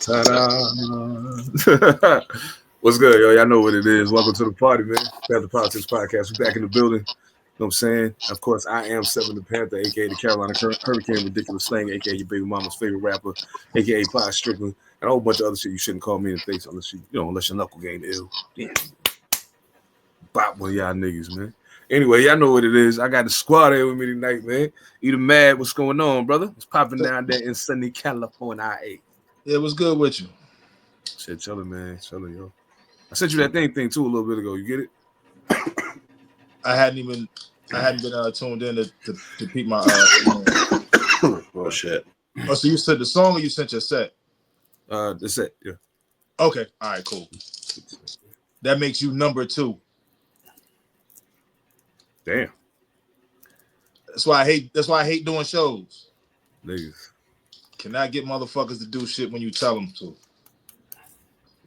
Ta-da. What's good, yo? Y'all know what it is. Welcome to the party, man. Pantha Politix Podcast. We're back in the building. You know what I'm saying? Of course, I am Seven the Panther, a.k.a. the Carolina Hurricane, Ridiculous Slang, a.k.a. your baby mama's favorite rapper, a.k.a. Ply Strickland, and a whole bunch of other shit you shouldn't call me in the face unless your knuckle game ill. Yeah. Bop one of y'all niggas, man. Anyway, y'all know what it is. I got the squad here with me tonight, man. Mad, what's going on, brother? It's popping down there in sunny California. Yeah, what's good with you? Shit, chilling, man. Chilling, yo. I sent you that thing too a little bit ago. You get it? I hadn't been tuned in to peep my. Oh shit! Oh, so you said the song or you sent your set? The set, yeah. Okay, all right, cool. That makes you number 2. Damn. That's why I hate doing shows. Niggas. Cannot get motherfuckers to do shit when you tell them to.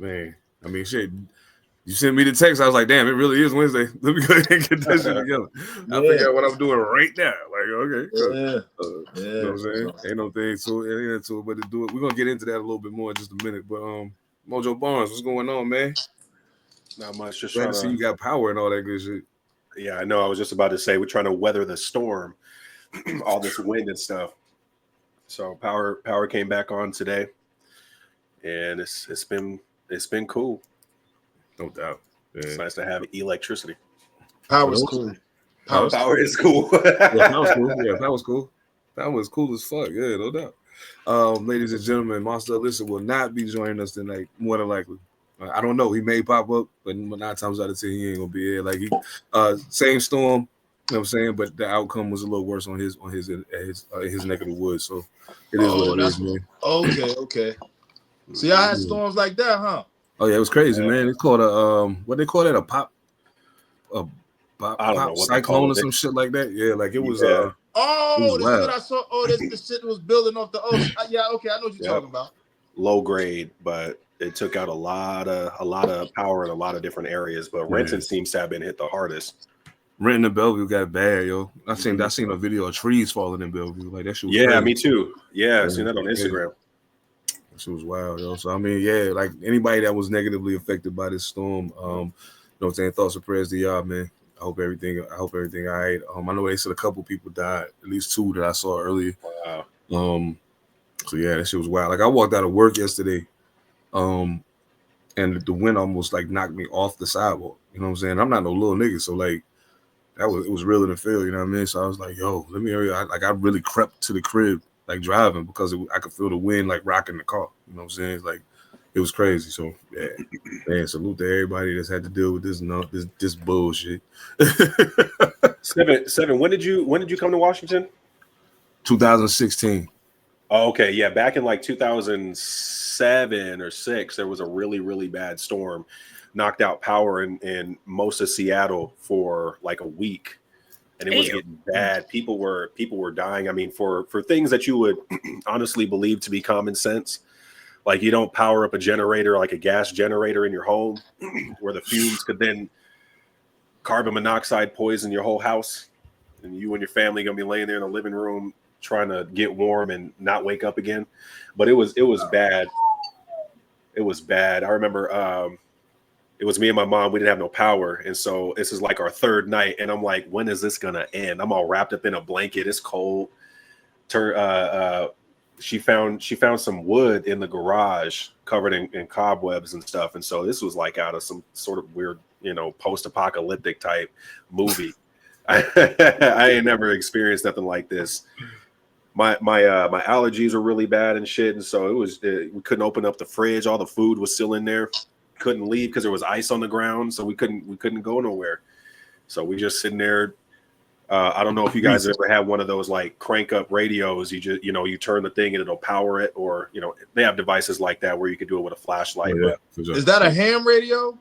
Man, I mean, shit. You sent me the text. I was like, damn, it really is Wednesday. Let me go ahead and get that shit together. I figure out what I'm doing right now. Like, okay. Yeah. You know what I'm saying? Ain't no thing to it, but to do it. We're going to get into that a little bit more in just a minute. But Mojo Barnes, what's going on, man? Not much. Just glad trying to see you got power and all that good shit. Yeah, I know. I was just about to say we're trying to weather the storm, all this wind and stuff. So power came back on today, and it's been cool. No doubt. Yeah. It's nice to have electricity. Power's cool. Power is cool. That was cool. Yeah, that was cool. That was cool as fuck. Yeah, no doubt. Ladies and gentlemen, Monster Elicit will not be joining us tonight, more than likely. I don't know. He may pop up, but 9 times out of 10, he ain't gonna be here. Like same storm, you know what I'm saying? But the outcome was a little worse on his neck of the woods. So it is what it is, man. Okay. So y'all had storms like that, huh? Oh yeah, it was crazy, man. It's called a what they call it, a pop I don't know what cyclone or some shit like that. Yeah, like it was. This is what I saw. Oh, the shit was building off the ocean. Yeah, okay, I know what you're talking about. Low grade, but it took out a lot of power in a lot of different areas. But Renton seems to have been hit the hardest. Renton and Bellevue got bad, yo. I seen a video of trees falling in Bellevue. Like that shit was crazy. Me too. Yeah, I seen that on Instagram. That shit was wild, yo. So I mean, yeah, like anybody that was negatively affected by this storm, you know what I'm saying? Thoughts and prayers to y'all, man. I hope everything all right. I know they said a couple people died, at least 2 that I saw earlier. Wow. So yeah, that shit was wild. Like I walked out of work yesterday, and the wind almost like knocked me off the sidewalk. You know what I'm saying? I'm not no little nigga, so like it was real in the field. You know what I mean? So I was like, yo, let me hurry. I really crept to the crib like driving because I could feel the wind like rocking the car. You know what I'm saying? It's like it was crazy. So yeah, man, salute to everybody that's had to deal with this bullshit. Seven. When did you come to Washington? 2016. Oh, okay, yeah. Back in like 2007 or 6, there was a really, really bad storm, knocked out power in most of Seattle for like a week, and it was getting bad. People were dying. I mean, for things that you would honestly believe to be common sense, like you don't power up a generator like a gas generator in your home, where the fumes could then carbon monoxide poison your whole house, and you and your family gonna be laying there in the living room trying to get warm and not wake up again. But it was bad. It was bad. I remember it was me and my mom. We didn't have no power, and so this is like our 3rd night, and I'm like, when is this gonna end? I'm all wrapped up in a blanket. It's cold. She found some wood in the garage covered in cobwebs and stuff, and so this was like out of some sort of weird, post-apocalyptic type movie. I ain't never experienced nothing like this. My allergies were really bad and shit, and so we couldn't open up the fridge. All the food was still in there. Couldn't leave because there was ice on the ground, so we couldn't go nowhere. So we just sitting there. I don't know if you guys ever had one of those like crank up radios. You just you turn the thing and it'll power it, or they have devices like that where you can do it with a flashlight. Oh, yeah. But is that a ham radio?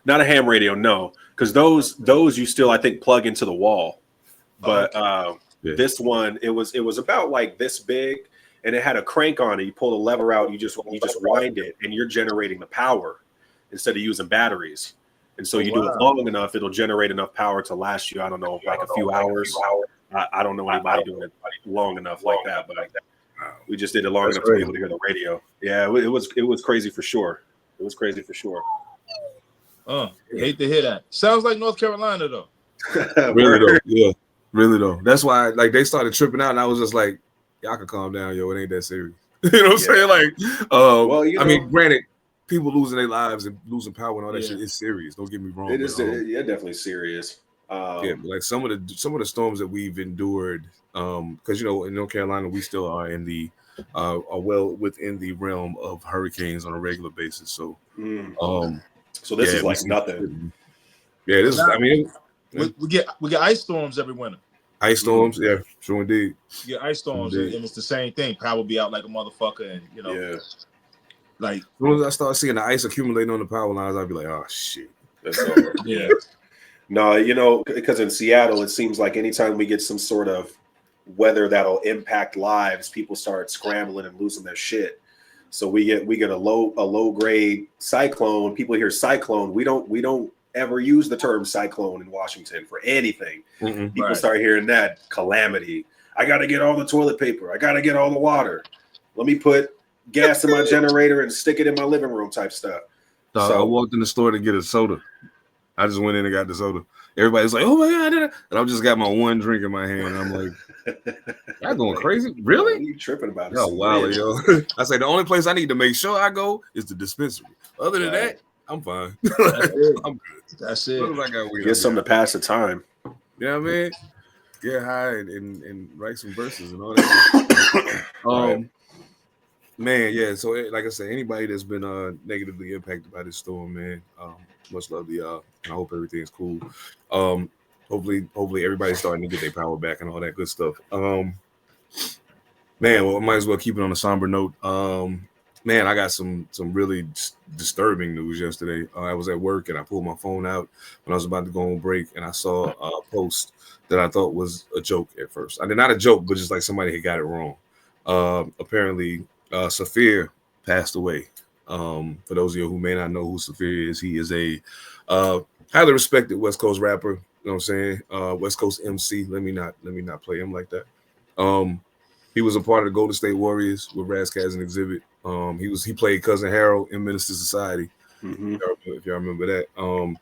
Not a ham radio, no, because those you still I think plug into the wall. But this one it was about like this big, and it had a crank on it. You pull the lever out, you just wind it, and you're generating the power instead of using batteries. And so you do it long enough, it'll generate enough power to last you, I don't know, like a few hours. I don't know anybody doing it long enough like that, but We just did it long enough to be able to hear the radio. Yeah, it was crazy for sure. It was crazy for sure. Hate to hear that. Sounds like North Carolina though. Really though, yeah, really though. That's why like they started tripping out, and I was just like, y'all can calm down, yo. It ain't that serious. You know what I'm saying? Like, well, I mean, granted, people losing their lives and losing power and all that shit is serious. Don't get me wrong. It is, definitely serious. Yeah, but like some of the storms that we've endured, because in North Carolina we still are in the are well within the realm of hurricanes on a regular basis. So, so this is like nothing. Yeah, this. I mean, we get ice storms every winter. Ice storms, yeah, sure indeed. Yeah, ice storms, and it's the same thing. Power be out like a motherfucker, and like as soon as I start seeing the ice accumulating on the power lines, I'll be like, oh shit, that's over. Yeah. No, because in Seattle, it seems like anytime we get some sort of weather that'll impact lives, people start scrambling and losing their shit. So we get a low grade cyclone. People hear cyclone. We don't ever use the term cyclone in Washington for anything. People start hearing that calamity. I got to get all the toilet paper. I got to get all the water. Let me put gas in my generator and stick it in my living room type stuff. So I walked in the store to get a soda. I just went in and got the soda. Everybody's like, oh my God. And I just got my one drink in my hand. I'm like, y'all going crazy? Really? What are you tripping about? Oh, wow, yo. I say the only place I need to make sure I go is the dispensary. Other than that, I'm fine. I'm good. That's it. Get something to pass the time. Yeah, man. Get high and write some verses and all that. Man, yeah. So, like I said, anybody that's been negatively impacted by this storm, man, much love to y'all. I hope everything's cool. Hopefully everybody's starting to get their power back and all that good stuff. Man, well, I might as well keep it on a somber note. Man, I got some really disturbing news yesterday. I was at work and I pulled my phone out when I was about to go on break, and I saw a post that I thought was a joke at first. I mean, not a joke, but just like somebody had got it wrong. Apparently, Saphir passed away. For those of you who may not know who Saphir is, he is a highly respected West Coast rapper. You know what I'm saying? West Coast MC. Let me not play him like that. He was a part of the Golden State Warriors with Razzcazz and Exhibit. He played Cousin Harold in Minister Society. If y'all remember that.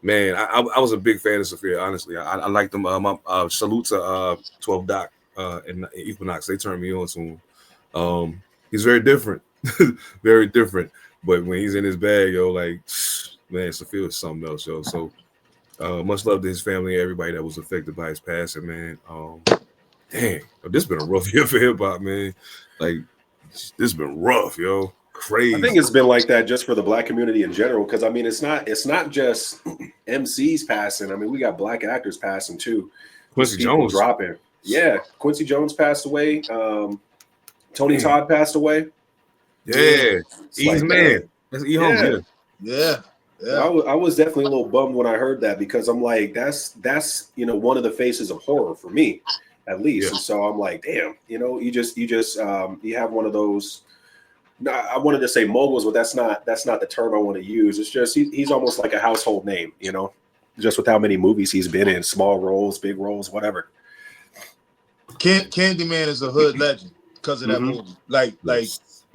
Man, I was a big fan of Saphir. Honestly, I liked him. Salute to 12 Doc and Equinox. They turned me on to him. He's very different, very different. But when he's in his bag, yo, like, man, Saphir is something else, yo. So much love to his family and everybody that was affected by his passing, man. Dang, this has been a rough year for hip hop, man. Like, this has been rough, yo. Crazy. I think it's been like that just for the Black community in general, because I mean, it's not just MCs passing. I mean, we got Black actors passing too. Quincy Jones dropping. Yeah, Quincy Jones passed away. Tony Todd passed away. Yeah, E's man. That's E Holmes. Yeah. I was definitely a little bummed when I heard that, because I'm like, that's one of the faces of horror for me, at least. And so I'm like, damn, you have one of those. I wanted to say moguls, but that's not the term I want to use. It's just he's almost like a household name, just with how many movies he's been in, small roles, big roles, whatever. Candyman is a hood legend because of that movie. Like I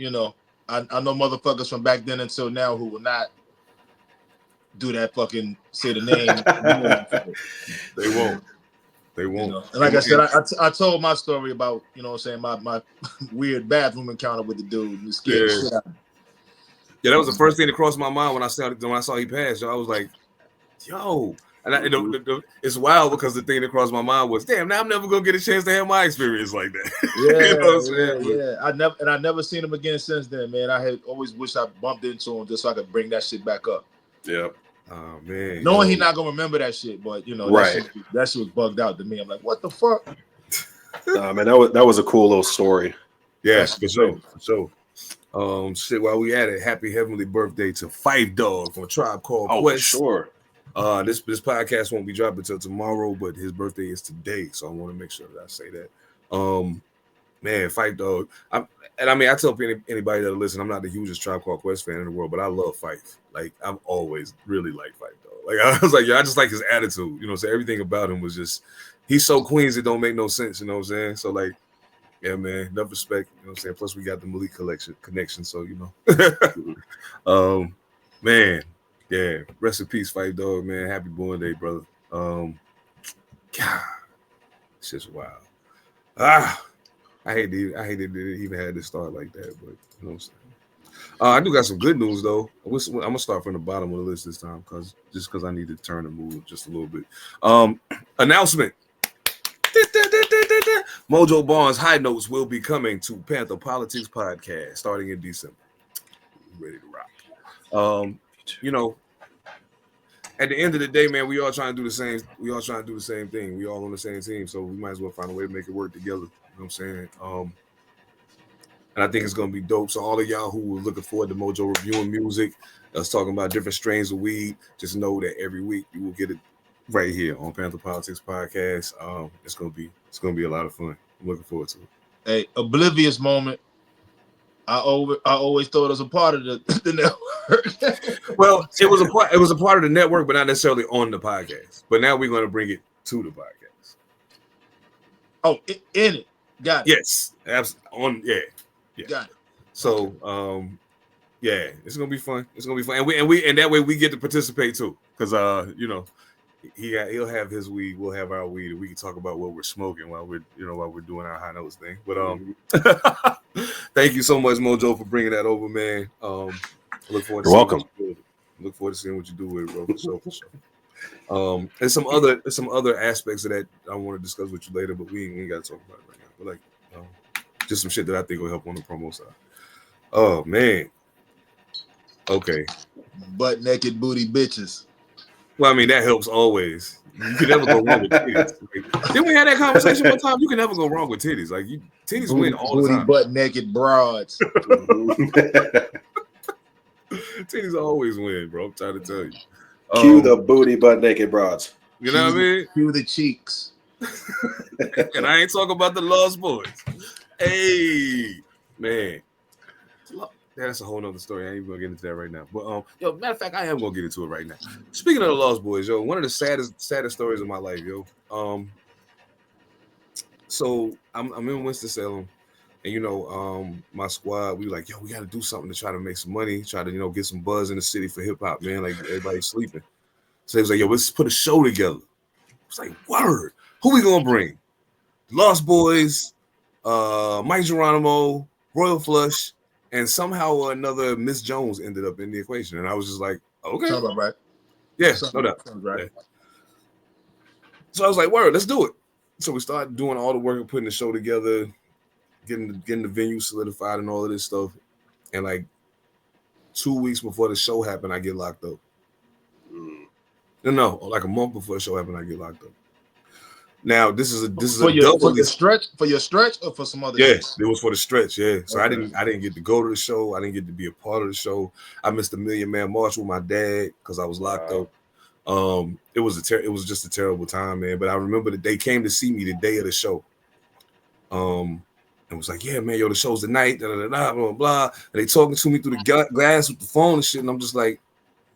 know motherfuckers from back then until now who will not do that fucking say the name. They won't. And like I said, I told my story about, my weird bathroom encounter with the dude. And scared the shit out of me. Yeah, that was the first thing that crossed my mind when I saw he passed. I was like, yo. And it's wild because the thing that crossed my mind was, damn, now I'm never gonna get a chance to have my experience like that. Yeah. I never seen him again since then, man. I had always wished I bumped into him just so I could bring that shit back up. Yeah. Oh man. Knowing he's not gonna remember that shit, but that shit was bugged out to me. I'm like, what the fuck? Man, that was a cool little story. Yeah, for sure. Shit, while we at it, happy heavenly birthday to Fife Dog from a Tribe Called Quest. Sure. This podcast won't be dropping until tomorrow, but his birthday is today, so I want to make sure that I say that. Man, Fife Dog. I tell anybody that listen, I'm not the hugest Tribe Called Quest fan in the world, but I love Fife. Like, I've always really liked Fife Dog. Like, I was like, I just like his attitude. So everything about him was just, he's so Queens, it don't make no sense. You know what I'm saying? So like, Yeah, man. Enough respect. You know what I'm saying? Plus, we got the Malik connection. So, you know. Man. Yeah. Rest in peace, Fight Dog, man. Happy born day, brother. God. It's just wild. I hate it even had to start like that, but you know what I'm saying. I do got some good news though. I'm gonna start from the bottom of the list this time because I need to turn the mood just a little bit. Announcement. Mojo Barnes High Notes will be coming to Pantha Politix Podcast starting in December. Ready to rock. You know, at the end of the day, man, we all trying to do the same. We all trying to do the same thing. We all on the same team, so we might as well find a way to make it work together. You know what I'm saying? And I think it's gonna be dope. So all of y'all who are looking forward to Mojo reviewing music, us talking about different strains of weed, just know that every week you will get it right here on Pantha Politix Podcast. It's gonna be a lot of fun. I'm looking forward to it. Hey, oblivious moment. I always thought it was a part of the network. Well, it was a part of the network, but not necessarily on the podcast. But now we're gonna bring it to the podcast. Oh, in it. Got it. Yes, absolutely. Yeah. Got it. So, yeah, it's gonna be fun. It's gonna be fun, and that way we get to participate too, because you know, he'll have his weed, we'll have our weed, and we can talk about what we're smoking while we're doing our high notes thing. But thank you so much, Mojo, for bringing that over, man. I look forward to You're welcome. Look forward to seeing what you do with it, bro. For sure. There's some other aspects of that I want to discuss with you later, but we ain't got to talk about it right now. But just some shit that I think will help on the promo side. Oh man. Okay. Butt naked booty bitches. Well, I mean that helps always. You can never go wrong with titties. Didn't we have that conversation one time? You can never go wrong with titties. Like titties win all the time. Butt naked broads. Titties always win, bro. I'm trying to tell you. Cue the booty butt naked broads. You know what I mean? Cue the cheeks. And I ain't talking about the Lost Boys. Hey, man. That's a whole nother story. I ain't even gonna get into that right now. But matter of fact, I am gonna get into it right now. Speaking of the Lost Boys, yo, one of the saddest stories of my life, yo. So I'm in Winston-Salem, and my squad, we like, yo, we gotta do something to try to make some money, try to get some buzz in the city for hip hop, man. Like everybody's sleeping. So he was like, yo, let's put a show together. It's like, word, who we gonna bring? Lost Boys, Mike Geronimo, Royal Flush, and somehow or another Miss Jones ended up in the equation. And I was just like, okay. Sounds about right. Yeah, no doubt. Sounds right. Yeah. So I was like, word, let's do it. So we started doing all the work and putting the show together, getting the venue solidified and all of this stuff. And like 2 weeks before the show happened, I get locked up. No, like a month before the show happened, I get locked up. Now this is for your stretch or for some other. Yes, it was for the stretch. Yeah, so okay. I didn't get to go to the show. I didn't get to be a part of the show. I missed the Million Man March with my dad because I was locked up. It was just a terrible time, man. But I remember that they came to see me the day of the show. And was like, yeah, man, yo, the show's tonight. Blah blah blah. And they talking to me through the glass with the phone and shit. And I'm just like,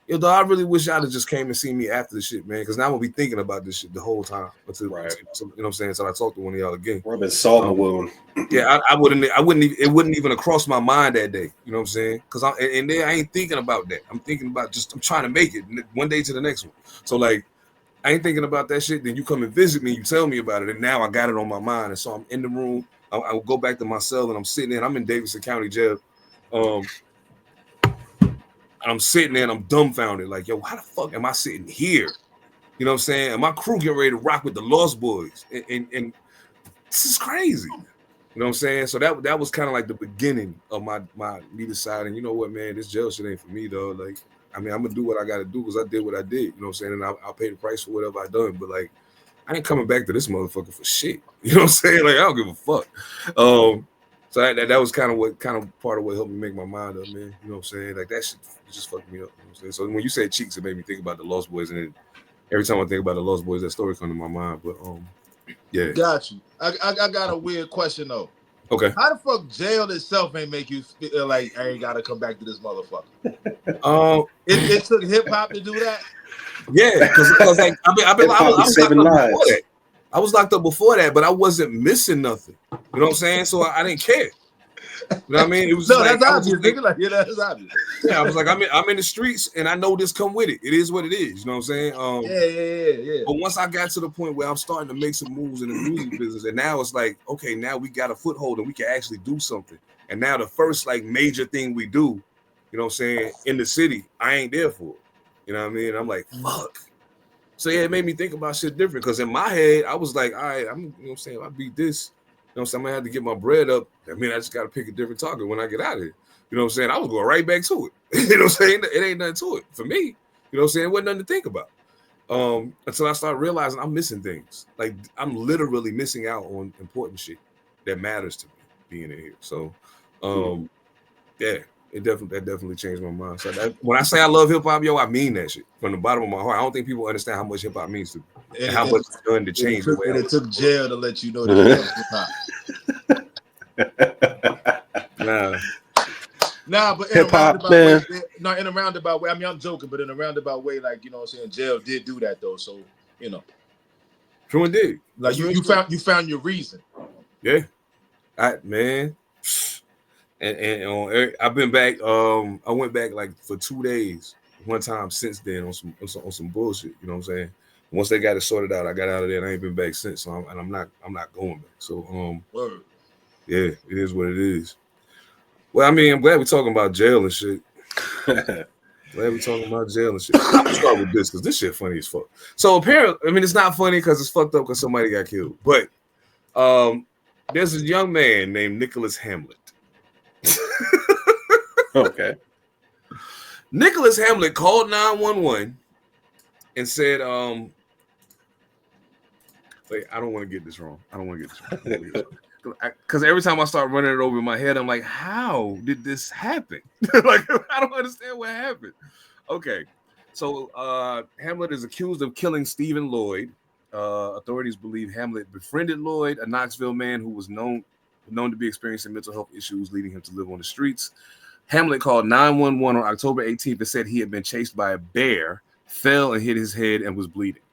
yo, dog, I really wish y'all had just came and seen me after the shit, man. Because now I'm gonna be thinking about this shit the whole time. Until, you know what I'm saying? Until I talk to one of y'all again. Or been salt in the wound. Yeah, it wouldn't even have crossed my mind that day. You know what I'm saying? Because I ain't thinking about that. I'm thinking about I'm trying to make it one day to the next one. So like, I ain't thinking about that shit. Then you come and visit me, you tell me about it, and now I got it on my mind. And so I'm in the room. I'll go back to my cell and I'm sitting there. I'm in Davidson County Jail. I'm sitting there and I'm dumbfounded, like, yo, how the fuck am I sitting here? You know what I'm saying? And my crew getting ready to rock with the Lost Boys. And this is crazy. You know what I'm saying? So that was kind of like the beginning of my me deciding, you know what, man, this jail shit ain't for me, though. Like, I mean, I'm going to do what I got to do because I did what I did. You know what I'm saying? And I'll pay the price for whatever I done. But, like, I ain't coming back to this motherfucker for shit. You know what I'm saying? Like, I don't give a fuck. So that was kind of part of what helped me make my mind up, man. You know what I'm saying? Like, that shit just fucked me up. You know what I'm saying? So when you said Cheeks, it made me think about the Lost Boys, and then every time I think about the Lost Boys, that story comes to my mind. But yeah. Got you. I got a weird question though. Okay. How the fuck jail itself ain't make you feel like I ain't gotta come back to this motherfucker? It took hip hop to do that. Yeah, because like I was I was locked up before that, but I wasn't missing nothing. You know what I'm saying? So I didn't care. You know what I mean? It was no, like, that's obvious, nigga. Like, yeah, that's obvious. Yeah, I was like, I'm in the streets, and I know this come with it. It is what it is. You know what I'm saying? Yeah. But once I got to the point where I'm starting to make some moves in the music business, and now it's like, okay, now we got a foothold and we can actually do something. And now the first like major thing we do, you know what I'm saying, in the city, I ain't there for it. You know what I mean? I'm like, fuck. So yeah, it made me think about shit different because in my head, I was like, all right, you know what I'm saying, if I beat this, you know what I'm saying, I'm gonna have to get my bread up. I mean, I just gotta pick a different target when I get out of here. You know what I'm saying? I was going right back to it. You know what I'm saying? It ain't nothing to it for me. You know what I'm saying? It wasn't nothing to think about. Until I started realizing I'm missing things. Like I'm literally missing out on important shit that matters to me being in here. So yeah, that definitely changed my mind. So when I say I love hip hop, yo, I mean that shit from the bottom of my heart. I don't think people understand how much hip hop means to me and how much it's done to change the way. It took jail to let you know that you love hip hop. Nah, but in a roundabout way, in a roundabout way. I mean, I'm joking, but in a roundabout way, like, you know what I'm saying, jail did do that though. So, you know. True indeed. Like you found your reason. Yeah. Man. And I've been back. I went back like for 2 days one time since then on some bullshit. You know what I'm saying? Once they got it sorted out, I got out of there and I ain't been back since. So I'm not going back. So yeah, it is what it is. Well, I mean, I'm glad we're talking about jail and shit. Glad we're talking about jail and shit. I'm gonna start with this because this shit funny as fuck. So apparently, I mean, it's not funny because it's fucked up because somebody got killed. But there's a young man named Nicholas Hamlet. Okay. Nicholas Hamlet called 911 and said, wait, I don't want to get this wrong. Because every time I start running it over in my head, I'm like, how did this happen? Like, I don't understand what happened. Okay. So Hamlet is accused of killing Stephen Lloyd. Authorities believe Hamlet befriended Lloyd, a Knoxville man who was known to be experiencing mental health issues, leading him to live on the streets. Hamlet called 911 on October 18th and said he had been chased by a bear, fell and hit his head and was bleeding.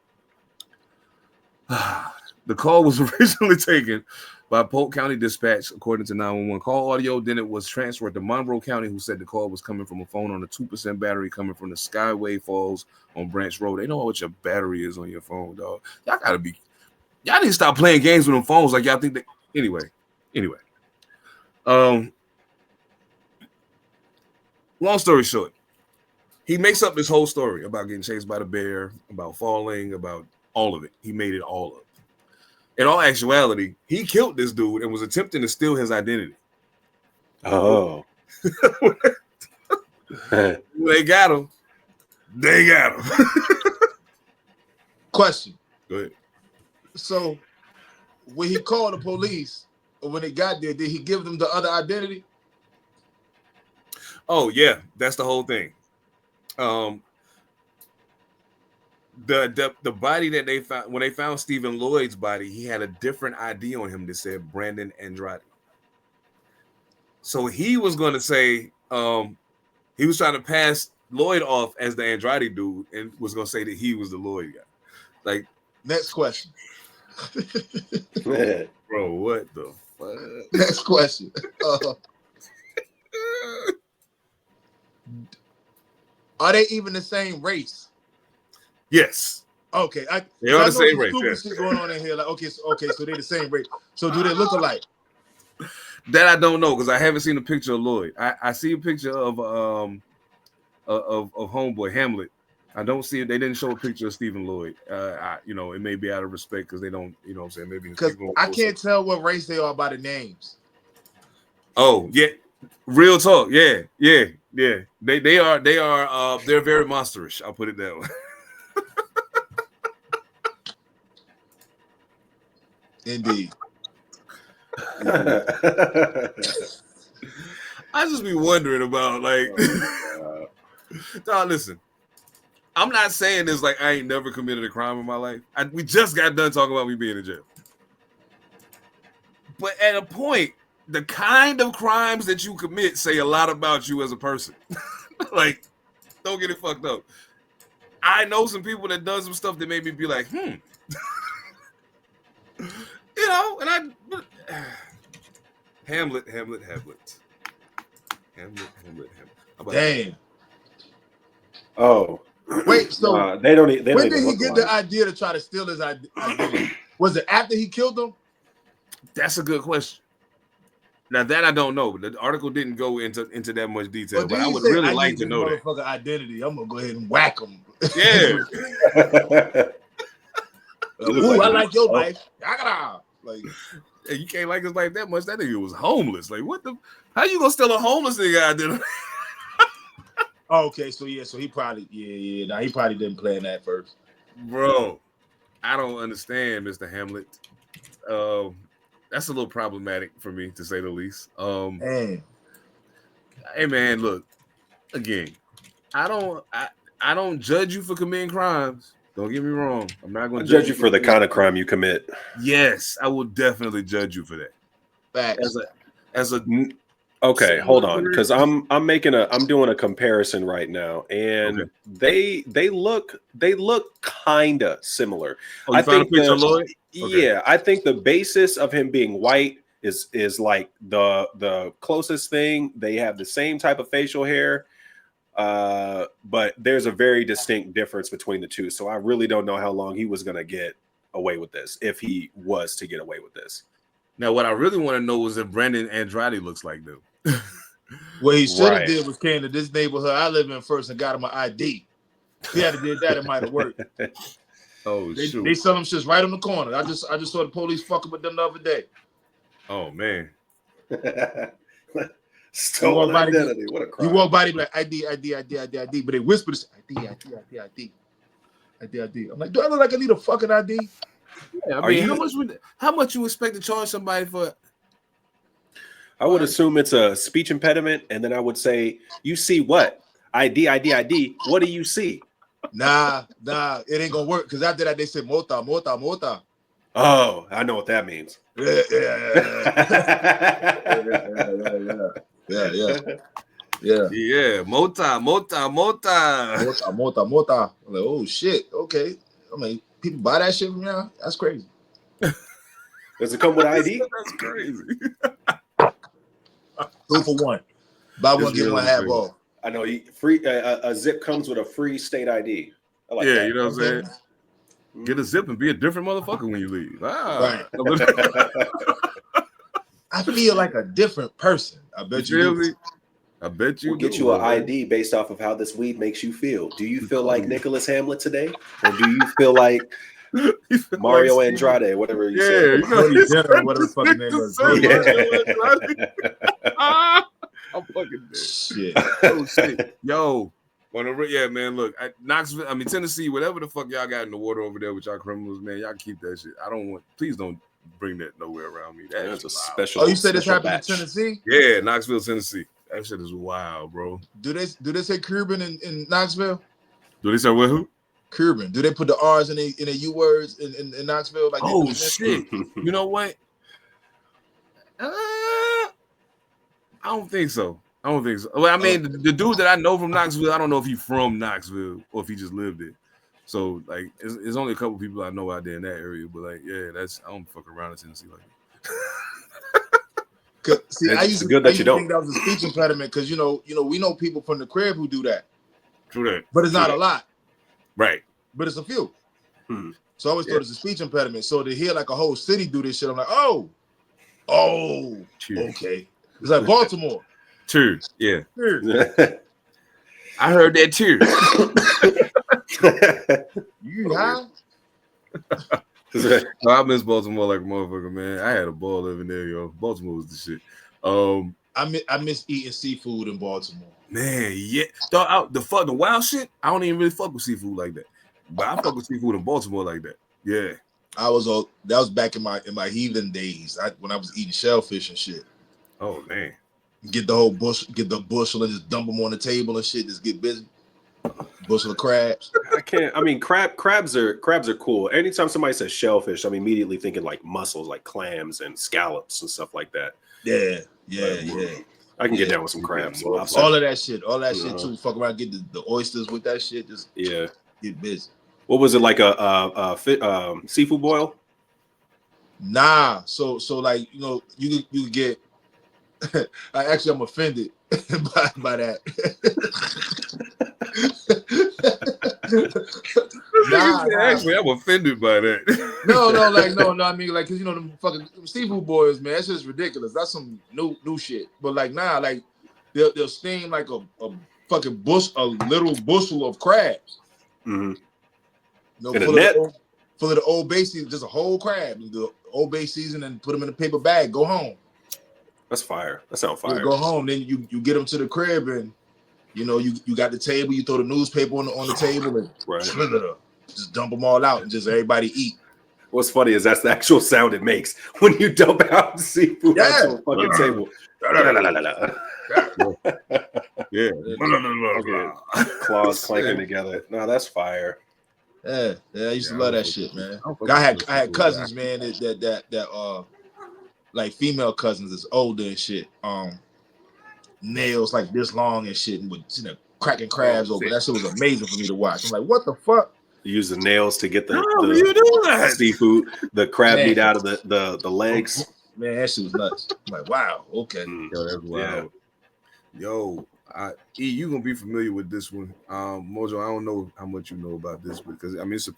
The call was originally taken by Polk County Dispatch, according to 911 call audio. Then it was transferred to Monroe County, who said the call was coming from a phone on a 2% battery coming from the Skyway Falls on Branch Road. They know what your battery is on your phone, dog. Y'all need to stop playing games with them phones like y'all think that. Anyway. Long story short, he makes up this whole story about getting chased by the bear, about falling, about all of it. He made it all up. In all actuality, he killed this dude and was attempting to steal his identity. Oh. They got him. Question. Go ahead. So, when he called the police, or when they got there, did he give them the other identity? Oh, yeah. That's the whole thing. The body that they found, when they found Stephen Lloyd's body, he had a different ID on him that said Brandon Andrade. So he was going to say, he was trying to pass Lloyd off as the Andrade dude and was going to say that he was the Lloyd guy. Like, next question. Bro, what the fuck? Next question. Are they even the same race? Yes. Okay. They are the same race. Yes. Shit going on in here. Like, okay, so they're the same race. So do they look alike? That I don't know because I haven't seen a picture of Lloyd. I see a picture of homeboy Hamlet. I don't see it. They didn't show a picture of Stephen Lloyd. It may be out of respect because they don't, you know what I'm saying? Maybe because I can't tell what race they are by the names. Oh, yeah. Real talk. Yeah. They are they're very monsterish. I'll put it that way. Indeed. I just be wondering about like listen. I'm not saying this like I ain't never committed a crime in my life. We just got done talking about me being in jail. But at a point, the kind of crimes that you commit say a lot about you as a person. Like, don't get it fucked up. I know some people that done some stuff that made me be like, know, and I Hamlet. Damn. Oh, wait. So they don't. They when don't did he even get the idea to try to steal his identity? Was it after he killed him? That's a good question. Now that I don't know. The article didn't go into that much detail, but I would really like to know that. Motherfucker identity. I'm gonna go ahead and whack him. Yeah. Ooh, I like your life. Like, hey, you can't like his life that much. That nigga was homeless. Like, what the? How you gonna steal a homeless nigga identity? Okay, so he probably he probably didn't plan that first. Bro, I don't understand, Mr. Hamlet. That's a little problematic for me, to say the least. Hey man, look, again, I don't judge you for committing crimes. Don't get me wrong. I'm not going to judge you for the kind of crime you commit. Yes, I will definitely judge you for that. Facts. Okay, hold on, because I'm doing a comparison right now, and they look kinda similar. Oh, I think I think the basis of him being white is like the closest thing. They have the same type of facial hair, but there's a very distinct difference between the two. So I really don't know how long he was gonna get away with this, if he was to get away with this. Now, what I really want to know is if Brandon Andrade looks like them. What he should have did was came to this neighborhood I live in first and got him an ID. If he had did that, it might have worked. Shoot. They sell them shits right on the corner. I just saw the police fucking with them the other day. Oh man. Stolen identity. What a crime. You walk by, they be like ID, but they whisper this ID. I'm like, do I look like I need a fucking ID? Yeah, I mean, how much you expect to charge somebody for? I would assume it's a speech impediment, and then I would say, "You see what? ID. What do you see?" Nah, it ain't gonna work because after that they said mota. Oh, I know what that means. Yeah. Mota. I'm like, oh shit. Okay. I mean, people buy that shit from now. That's crazy. Does it come with ID? That's crazy. 2 for 1. Buy one, get one half off. I know. Free a zip comes with a free state ID. I like that. You know what I'm saying? Get a zip and be a different motherfucker when you leave. Right. I feel like a different person. I bet you. I bet you. We'll get you an ID based off of how this weed makes you feel. Do you feel like Nicholas Hamlet today, or do you feel like Mario Andrade, whatever you said? Whatever fucking name was. I'm fucking dead. Shit. Oh shit. Yo. Man, look, Knoxville, Tennessee, whatever the fuck y'all got in the water over there with y'all criminals, man, y'all keep that shit. Please don't bring that nowhere around me. That's a special. Oh, you said this happened in Tennessee? Yeah, Knoxville, Tennessee. That shit is wild, bro. Do they say Cuban in Knoxville? Do they say what? Who? Cuban. Do they put the R's in the U words in Knoxville? Like shit. You know what? I don't think so. Well, I mean, the dude that I know from Knoxville, I don't know if he's from Knoxville or if he just lived there. So, like, it's only a couple people I know out there in that area. But, like, yeah, I don't fuck around in Tennessee like that. See, I used to think that was a speech impediment because, we know people from the crib who do that. True that. But it's not a lot. Right. But it's a few. So I always thought it's a speech impediment. So to hear, like, a whole city do this shit, I'm like, oh, okay. It's like Baltimore. Cheers. Yeah. I heard that too. You high? I miss Baltimore like a motherfucker, man. I had a ball living there, yo. Baltimore was the shit. I miss eating seafood in Baltimore. Man, yeah. The wild shit, I don't even really fuck with seafood like that. But I fuck with seafood in Baltimore like that. Yeah. That was back in my heathen days. When I was eating shellfish and shit. Oh man. Get the bushel and just dump them on the table and shit. Just get busy. Bushel of crabs. Crabs are cool. Anytime somebody says shellfish, I'm immediately thinking like mussels, like clams and scallops and stuff like that. Yeah. I can get down with some crabs. All of that shit too. Fuck around, get the oysters with that shit. Just get busy. What was it, like a seafood boil? Nah, so like you get. I'm offended by that. Actually, I'm offended by that. No. I mean, like, cause them fucking seafood boys, man, that's just ridiculous. That's some new shit. But like, like they'll steam like a fucking little bushel of crabs. Mm-hmm. Full of the Old Bay season, just a whole crab, the Old Bay season, and put them in a paper bag. Go home. That's fire. That sounds fire. Go home, then you get them to the crib, and you got the table. You throw the newspaper on the table, and just dump them all out, and just everybody eat. What's funny is that's the actual sound it makes when you dump out the seafood onto a fucking table. Yeah. Claws clanking together. No, that's fire. Yeah, I used to love that shit, man. I had cousins, man, that like female cousins that's older and shit. Nails like this long and shit, and with cracking crabs open. That shit was amazing for me to watch. I'm like, what the fuck? You use the nails to get the seafood, the crab meat out of the legs. Man, that shit was nuts. I'm like, wow, okay. Yo, that's wild. Yo, you gonna be familiar with this one. Mojo, I don't know how much you know about this, because I mean it's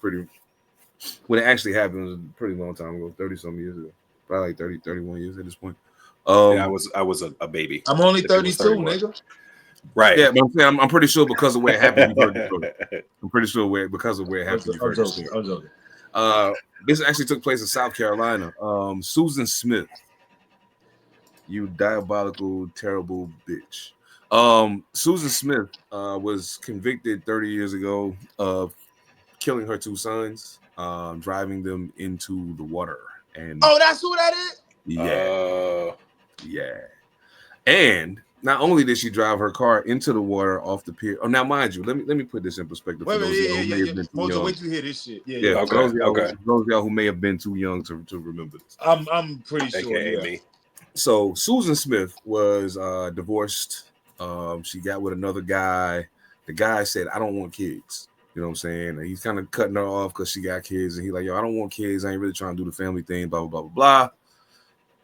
when it actually happened, it was a pretty long time ago, 30-some years ago. Probably like 30, 31 years at this point. I was a baby. I'm only 32, nigga. Right. Yeah, but I'm pretty sure because of where it happened. I'm pretty sure because of where it happened. I'm joking. This actually took place in South Carolina. Susan Smith, you diabolical, terrible bitch. Susan Smith was convicted 30 years ago of killing her two sons, driving them into the water. And that's who that is? Yeah. And not only did she drive her car into the water off the pier. Oh, now mind you, let me put this in perspective. Wait till you hear this shit. Yeah. Okay. Those of y'all who may have been too young to remember this. I'm pretty sure. Me. So Susan Smith was divorced. She got with another guy. The guy said, "I don't want kids." You know what I'm saying? And he's kind of cutting her off because she got kids, and he's like, "Yo, I don't want kids. I ain't really trying to do the family thing." Blah blah blah blah.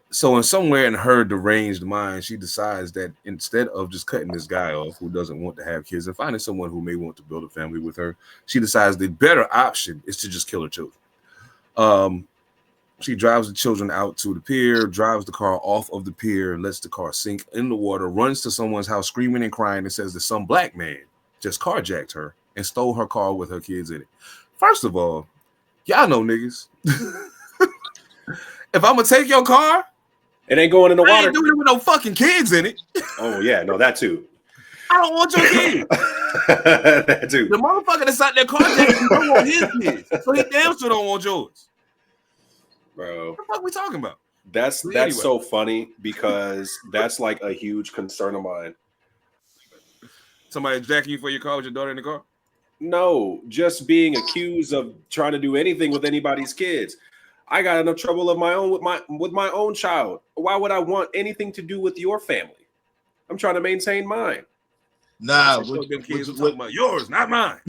So in somewhere in her deranged mind, she decides that instead of just cutting this guy off who doesn't want to have kids and finding someone who may want to build a family with her, she decides the better option is to just kill her children. She drives the children out to the pier, drives the car off of the pier, lets the car sink in the water, runs to someone's house screaming and crying and says that some black man just carjacked her and stole her car with her kids in it. First of all, y'all know niggas. If I'm gonna take your car, it ain't going in the water. I ain't doing it with no fucking kids in it. Oh yeah, no, that too. I don't want your kids. That too. The motherfucker that's out there carjacking don't want his kids, so he damn sure don't want yours. Bro, what the fuck we talking about? That's so funny because that's like a huge concern of mine. Somebody jacking you for your car with your daughter in the car? No, just being accused of trying to do anything with anybody's kids. I got enough trouble of my own with my own child. Why would I want anything to do with your family? I'm trying to maintain mine. Nah, them kids are talking about yours, not mine.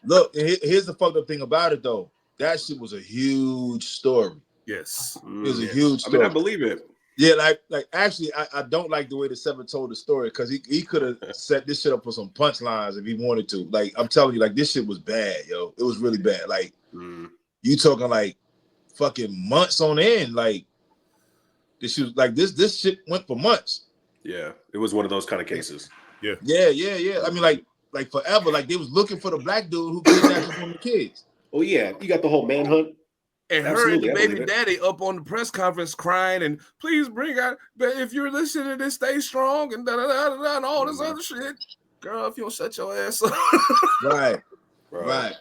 Look, here's the fucked up thing about it though. That shit was a huge story. Yes, it was a huge story. I mean, I believe it. Yeah, like actually, I don't like the way the Seven told the story because he could have set this shit up for some punchlines if he wanted to. Like I'm telling you, like this shit was bad, yo. It was really bad. Like you talking like fucking months on end. Like this shit, like this shit went for months. Yeah, it was one of those kind of cases. Yeah. I mean, like forever. Like they was looking for the black dude who kidnapped from the kids. Oh yeah, you got the whole manhunt. And her and the baby daddy up on the press conference crying and please bring out, if you're listening to this, stay strong and and all this other shit. Girl, if you don't shut your ass up. Right.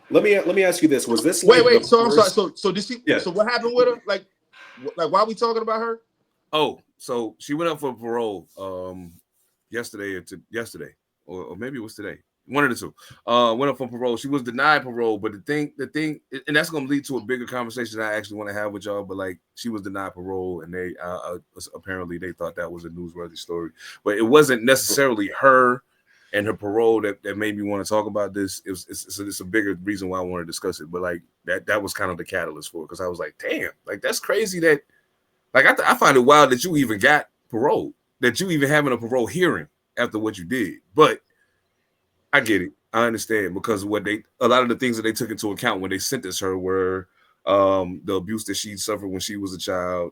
Let me ask you this: was this wait? So I'm sorry. So did she? Yeah. So what happened with her? Like why are we talking about her? Oh, so she went up for parole yesterday, or maybe it was today. One of the two. Went up for parole. She was denied parole, but the thing, and that's going to lead to a bigger conversation I actually want to have with y'all. But like, she was denied parole, and they apparently they thought that was a newsworthy story, but it wasn't necessarily her and her parole that made me want to talk about this. It's a bigger reason why I want to discuss it. But like that was kind of the catalyst for it, because I was like, damn, like that's crazy that like I find it wild that you even got parole, that you even having a parole hearing after what you did. But I get it. I understand, because a lot of the things that they took into account when they sentenced her were the abuse that she suffered when she was a child,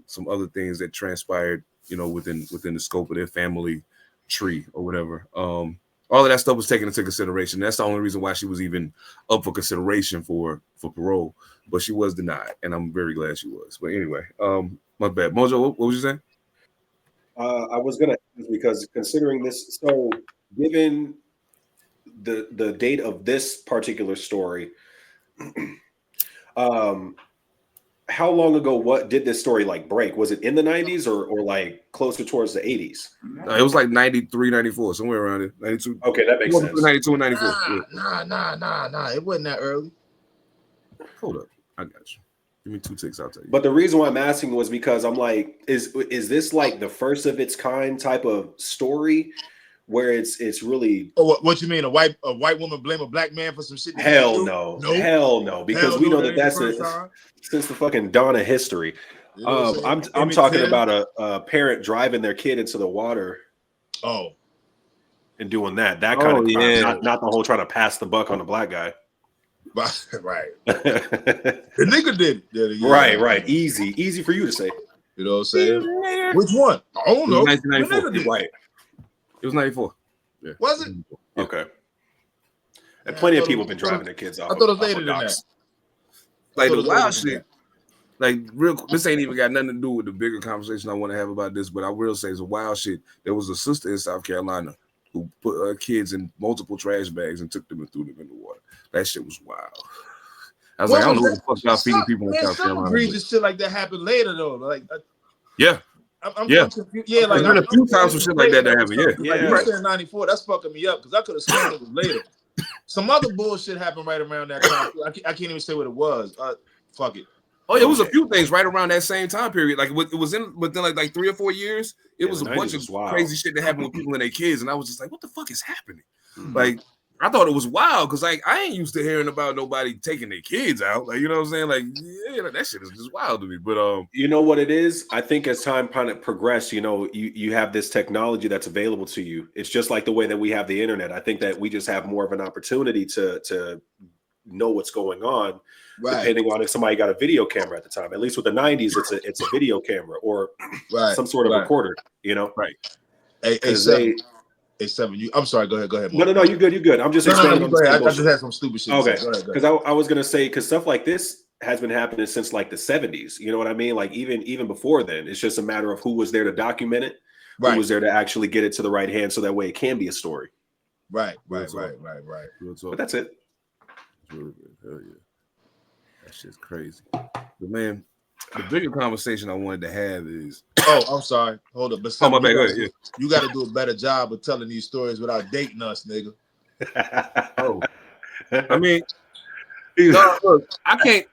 some other things that transpired, within the scope of their family tree or whatever. All of that stuff was taken into consideration. That's the only reason why she was even up for consideration for parole, but she was denied, and I'm very glad she was. But anyway, my bad. Mojo, what was you saying? I was gonna ask, because considering this, so given the date of this particular story, how long ago what did this story like break? Was it in the 90s or like closer towards the 80s? It was like 93, 94, somewhere around it. 92. Okay, that makes sense. 92 and 94. Nah. It wasn't that early. Hold up. I got you. Give me 2 ticks, I'll tell you. But the reason why I'm asking was because I'm like, is this like the first of its kind type of story where it's really? Oh, what you mean? A white woman blame a black man for some shit? Hell no. Because we know that's since the fucking dawn of history. I'm talking about a parent driving their kid into the water. Oh, and doing that kind of crime, not the whole trying to pass the buck on the black guy. Right. The nigga did it. Yeah. Right. Easy for you to say. You know what I'm saying? Which one? I don't know. 1994. Right. It was 94. Yeah. Was it? Okay. And plenty of people have been driving their kids off. I thought it was later than that. Like the wild shit. Like this ain't even got nothing to do with the bigger conversation I want to have about this, but I will say it's a wild shit. There was a sister in South Carolina who put her kids in multiple trash bags and took them and threw them in the water. That shit was wild. I was like, I don't know what the fuck y'all feeding people in South Carolina. Some egregious shit like that happened later though. Like, yeah. I'm confused. Yeah, like there's been a few times some shit like that happened. Yeah. Like you said 94, that's fucking me up because I could have sworn it was later. Some other bullshit happened right around that time. I can't even say what it was. Fuck it. Oh, yeah, it was a few things right around that same time period. Like it was within like 3 or 4 years. It was a bunch of crazy shit that happened with people and their kids, and I was just like, "What the fuck is happening?" Mm-hmm. Like I thought it was wild because like I ain't used to hearing about nobody taking their kids out. Like you know what I'm saying? Like that shit is just wild to me. But you know what it is? I think as time kind of progressed, you have this technology that's available to you. It's just like the way that we have the internet. I think that we just have more of an opportunity to know what's going on. Right. Depending on if somebody got a video camera at the time. At least with the 90s, it's a video camera or some sort of recorder, Right. A7. I'm sorry. Go ahead. No, you're good. I'm just expanding on I just had some stupid shit. Okay. Because I was gonna say, because stuff like this has been happening since like the 70s. You know what I mean? Like even before then, it's just a matter of who was there to document it, who was there to actually get it to the right hand, so that way it can be a story. Right. But that's it. It's really good. Hell yeah. That shit's crazy. But man, the bigger conversation I wanted to have is. Oh, I'm sorry. Hold up. But my bad. Go ahead. Yeah. You got to do a better job of telling these stories without dating us, nigga. I mean, no, look, I can't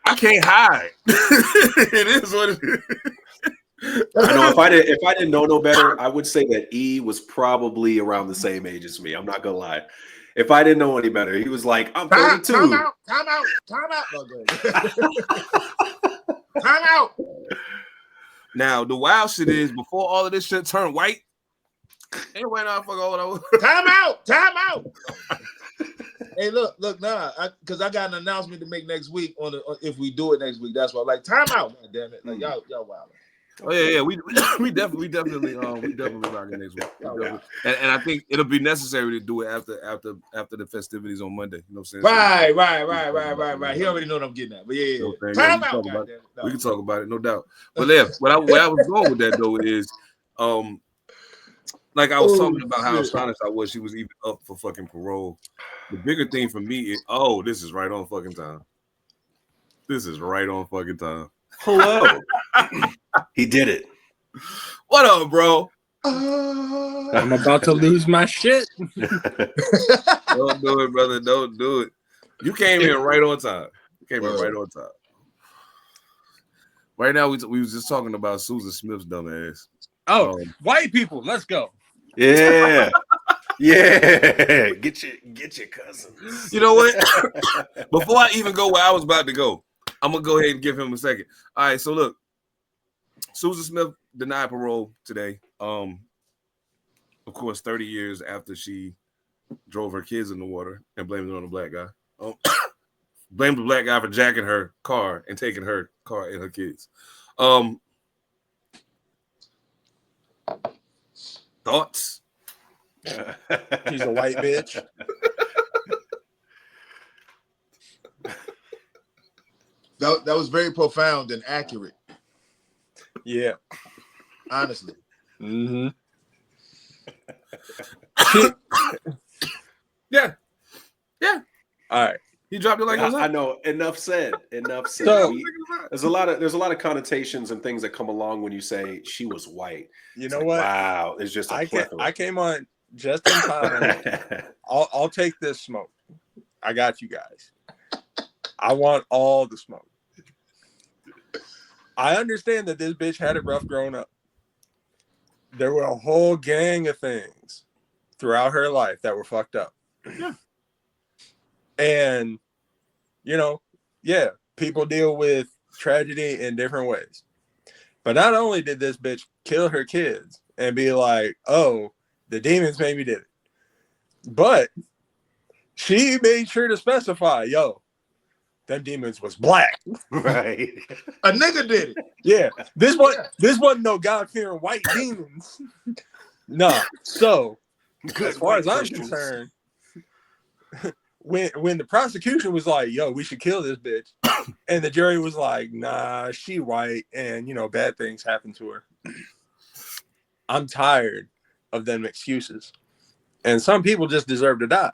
hide. It is what it is. I know if I didn't know no better, I would say that E was probably around the same age as me. I'm not gonna lie. If I didn't know any better, he was like, I'm 32. Time out. No, time out. Now, the wild shit is, before all of this shit turned white, anyway, now fuck all of that. Time out. Hey, look, because I got an announcement to make next week if we do it next week. That's why, like, time out, man, damn it. Like, y'all wild. Oh yeah, we definitely rocking next week. And I think it'll be necessary to do it after the festivities on Monday. You know what I'm saying? Right. He already know what I'm getting at. But yeah. Time out. We can talk about it, no doubt. But yeah, where I was going with that though is, like I was talking about how astonished I was she was even up for fucking parole. The bigger thing for me is, this is right on fucking time. Hello. He did it. What up, bro? I'm about to lose my shit. Don't do it, brother. Don't do it. You came in right on time. Right now, we was just talking about Susan Smith's dumb ass. Oh, white people. Let's go. Yeah. Yeah, get your cousins. You know what? Before I even go where I was about to go, I'm gonna go ahead and give him a second. All right, so look, Susan Smith denied parole today. Of course, 30 years after she drove her kids in the water and blamed it on the black guy. Blamed the black guy for jacking her car and taking her car and her kids. Thoughts? She's a white bitch. That was very profound and accurate. Yeah. Honestly. Mm-hmm. Yeah. All right. He dropped it like I know. Enough said. So, there's a lot of connotations and things that come along when you say she was white. You know what? Wow, it's just I came on just in time. I'll take this smoke. I got you guys. I want all the smoke. I understand that this bitch had it rough growing up. There were a whole gang of things throughout her life that were fucked up. Yeah. And, people deal with tragedy in different ways. But not only did this bitch kill her kids and be like, oh, the demons made me did it, but she made sure to specify, them demons was black. Right. A nigga did it. Yeah. This wasn't no God-fearing white demons. No. So, as far as I'm concerned, when the prosecution was like, we should kill this bitch, and the jury was like, nah, she white, and bad things happen to her. I'm tired of them excuses. And some people just deserve to die.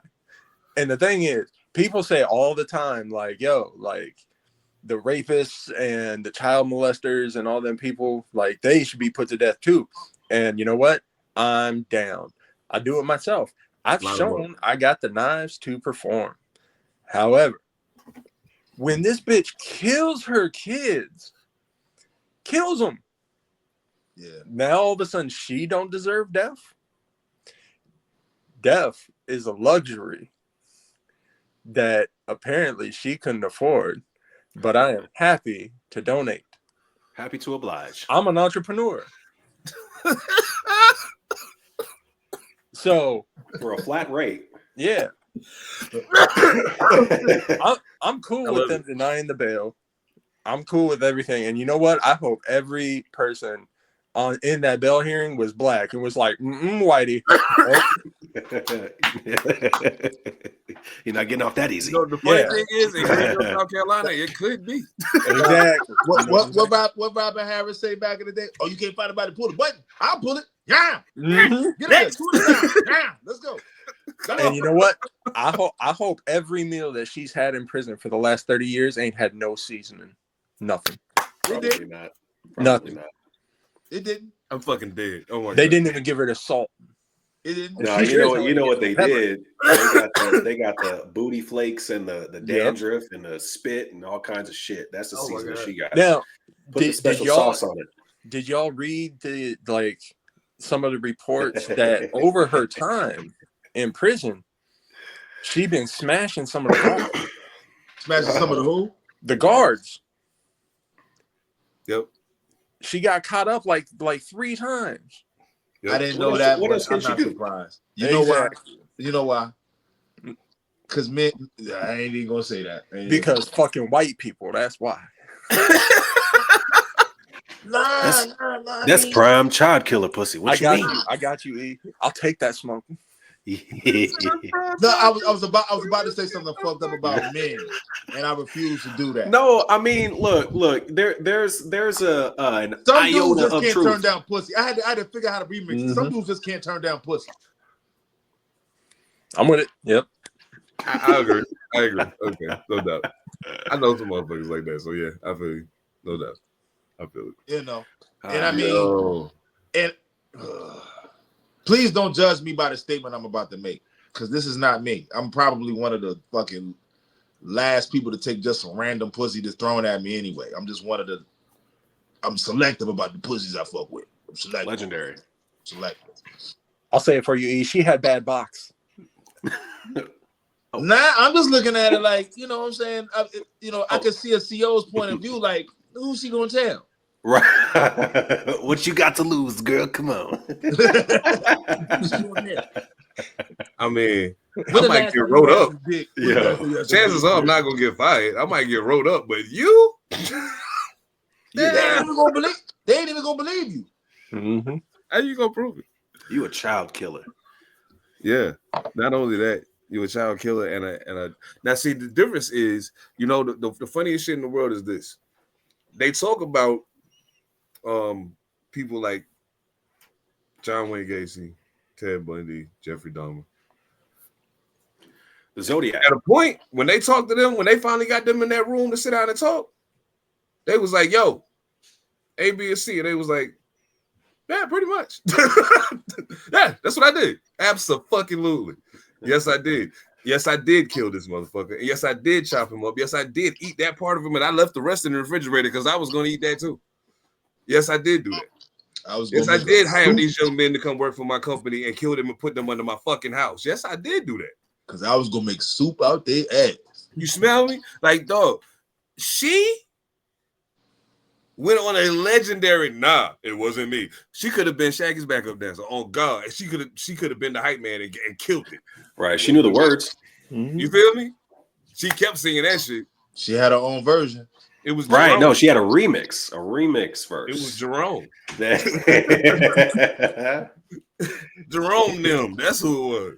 And the thing is, people say all the time, like, the rapists and the child molesters and all them people, like, they should be put to death too. And you know what? I'm down. I do it myself. I've shown I got the knives to perform. However, when this bitch kills her kids, kills them, now all of a sudden she don't deserve death. Death is a luxury that apparently she couldn't afford, but I am happy to donate. Happy to oblige. I'm an entrepreneur. So for a flat rate. Yeah. I'm cool with them denying the bail. I'm cool with everything. And you know what? I hope every person in that bail hearing was black and was like, whitey. You're not getting off that easy. The funny thing is, in South Carolina, it could be. Exactly. What Robin Harris say back in the day? Oh, you can't find anybody to pull the button. I'll pull it. Yeah. Mm-hmm. Get it. Yeah. Let's go. And you know what? I hope every meal that she's had in prison for the last 30 years ain't had no seasoning. Nothing. Probably not. Nothing. It didn't. I'm fucking dead. Oh my God. They didn't even give her the salt. It didn't. No, you know what they did? They got the booty flakes and the dandruff and the spit and all kinds of shit. That's the seasoning she got. Now, put the special sauce on it. Did y'all read some of the reports that over her time in prison, she been smashing some of the guards. Smashing some of the who? The guards. Yep. She got caught up like 3 times. Yep. I didn't know that. I'm not surprised. You know why? You know why? Because men, I ain't even gonna say that. Because fucking white people. That's why. That's prime child killer pussy. What you mean? I got you, E. I'll take that smoke. No, I was about to say something fucked up about men, and I refuse to do that. No, I mean, look. There's an some iota dudes just of can't truth. turn down pussy. I had to figure out how to remix it. Some dudes just can't turn down pussy. I'm with it. Yep. I agree. Okay, no doubt. I know some motherfuckers like that, so yeah, I feel you. No doubt. I feel it. You know, and I mean, please don't judge me by the statement I'm about to make, because this is not me. I'm probably one of the fucking last people to take just some random pussy that's thrown at me anyway. I'm just one of the. I'm selective about the pussies I fuck with. I'm selective. Legendary. Selective. I'll say it for you, E. She had bad box. Nah, I'm just looking at it like, you know what I'm saying? I can see a CO's point of view, like, who's she gonna tell? Right. What you got to lose, girl? Come on. I mean, I might get rolled up. Yeah. Chances are I'm not gonna get fired. I might get rolled up, but you? They ain't even gonna believe you. Mm-hmm. How you gonna prove it? You a child killer. Yeah. Not only that, you a child killer and a. Now, see, the difference is, you know, the funniest shit in the world is this. They talk about people like John Wayne Gacy, Ted Bundy, Jeffrey Dahmer. The Zodiac. At a point, when they talked to them, when they finally got them in that room to sit down and talk, they was like, yo, A, B, and C. And they was like, yeah, pretty much. Yeah, that's what I did. Abso-fucking-lutely. Yes, I did. Yes, I did kill this motherfucker. Yes, I did chop him up. Yes, I did eat that part of him, and I left the rest in the refrigerator because I was going to eat that too. Yes, I did do that. I did hire these young men to come work for my company and kill them and put them under my fucking house. Yes, I did do that. Because I was going to make soup out their ass. You smell me? Like, dog, she went on a legendary, nah, it wasn't me. She could have been Shaggy's backup dancer. On God. And she could have been the hype man and killed it. Right. She knew the words. Mm-hmm. You feel me? She kept singing that shit. She had her own version. It was right. Jerome. No, she had a remix verse. It was Jerome. Jerome them. That's who it was.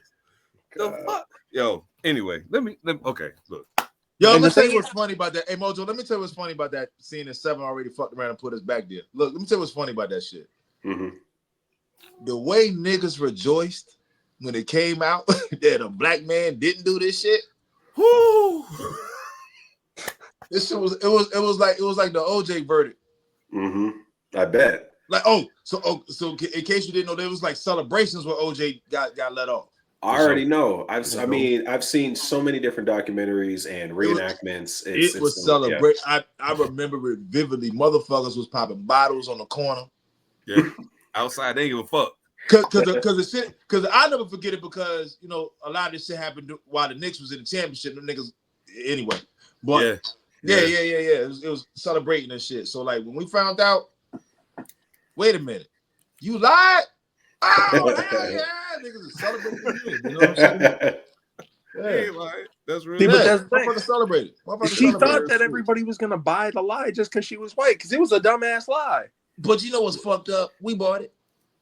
The fuck? Yo, anyway, let me okay, look. Yo, let me tell you what's funny about that. Hey, Mojo, let me tell you what's funny about that scene that Seven already fucked around and put us back there. Look, let me tell you what's funny about that shit. Mm-hmm. The way niggas rejoiced when it came out that a black man didn't do this shit. Whoo! This shit was like the OJ verdict. Mm-hmm. I bet. Like, so in case you didn't know, there was like celebrations where OJ got let off. I already know. I've seen so many different documentaries and reenactments. It was celebrated. Yeah. I remember it vividly. Motherfuckers was popping bottles on the corner. Yeah, outside they give a fuck. Because I never forget it because you know a lot of this shit happened while the Knicks was in the championship. The niggas anyway. But yeah. It was celebrating and shit. So like when we found out, wait a minute, you lied. Oh hell yeah, niggas are celebrating. You know what I'm saying? Yeah, that's really. But that's the thing. Celebrated. She thought that everybody was gonna buy the lie just because she was white, because it was a dumbass lie. But you know what's fucked up? We bought it.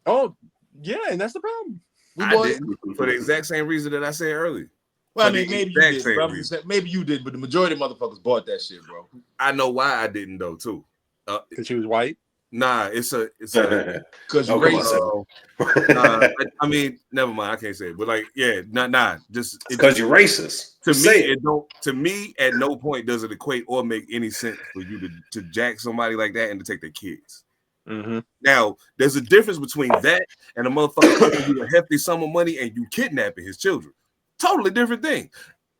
Oh yeah, and that's the problem. We bought it for the exact same reason that I said earlier. Well, I mean, maybe you did. Maybe you did, but the majority of motherfuckers bought that shit, bro. I know why I didn't though too. Because she was white. Nah, it's a because you're racist. I mean, never mind. I can't say it, but like, yeah, just because you're racist. To me, at no point does it equate or make any sense for you to jack somebody like that and to take their kids. Mm-hmm. Now, there's a difference between that and a motherfucker giving you a hefty sum of money and you kidnapping his children. Totally different thing.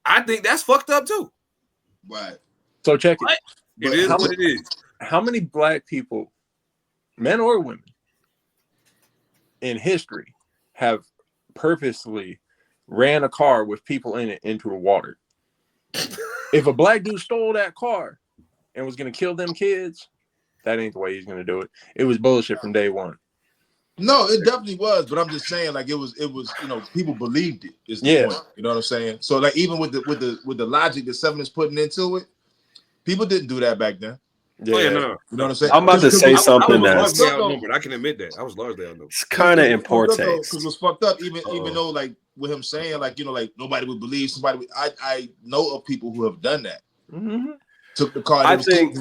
I think that's fucked up too. Right. So check it. It is what it is. How many black people, men or women, in history have purposely ran a car with people in it into a water? If a black dude stole that car and was going to kill them kids, that ain't the way he's going to do it. It was bullshit from day one. No, it definitely was, but I'm just saying, like it was, you know, people believed it. Is the point, you know what I'm saying? So, like, even with the logic that Seven is putting into it, people didn't do that back then. Yeah, you know what I'm saying? I'm about to say something that's. I can admit that I was largely outnumbered. It's kind of important because it was fucked up. Even though, like, with him saying, like, you know, like nobody would believe somebody. I know of people who have done that. Mm-hmm. Took the car. I think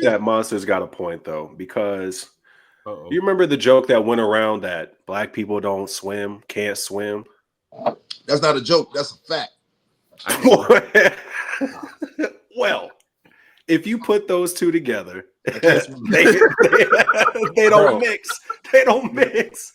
that Monster's got a point though, because. Do you remember the joke that went around that black people can't swim? That's not a joke. That's a fact. Well, if you put those two together, they don't mix. They don't mix.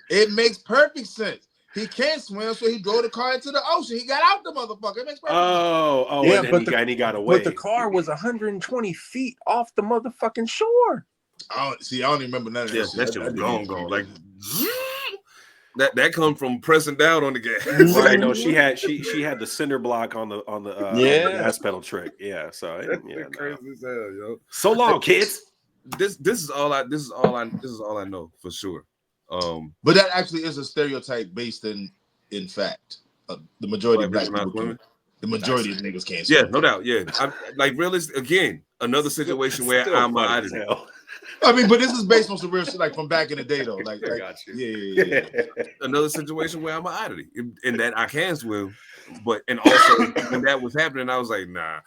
It makes perfect sense. He can't swim, so he drove the car into the ocean. He got out the motherfucker. It makes perfect sense. Yeah, and he got away. But the car was 120 feet off the motherfucking shore. I don't even remember none of that. That shit was gone. Like That come from pressing down on the gas. Right? No, she had the cinder block on the gas pedal trick. Yeah, so crazy as hell, yo. So long, kids. This is all I know for sure. But that actually is a stereotype based in fact. The majority of black people, the majority of niggas can't. Yeah, no doubt. Yeah, like realist again. Another situation where I'm out. I mean, but this is based on some real shit, like from back in the day, though. Like I got you. Yeah. Another situation where I'm an oddity, in that I can swim, and also when that was happening, I was like, nah.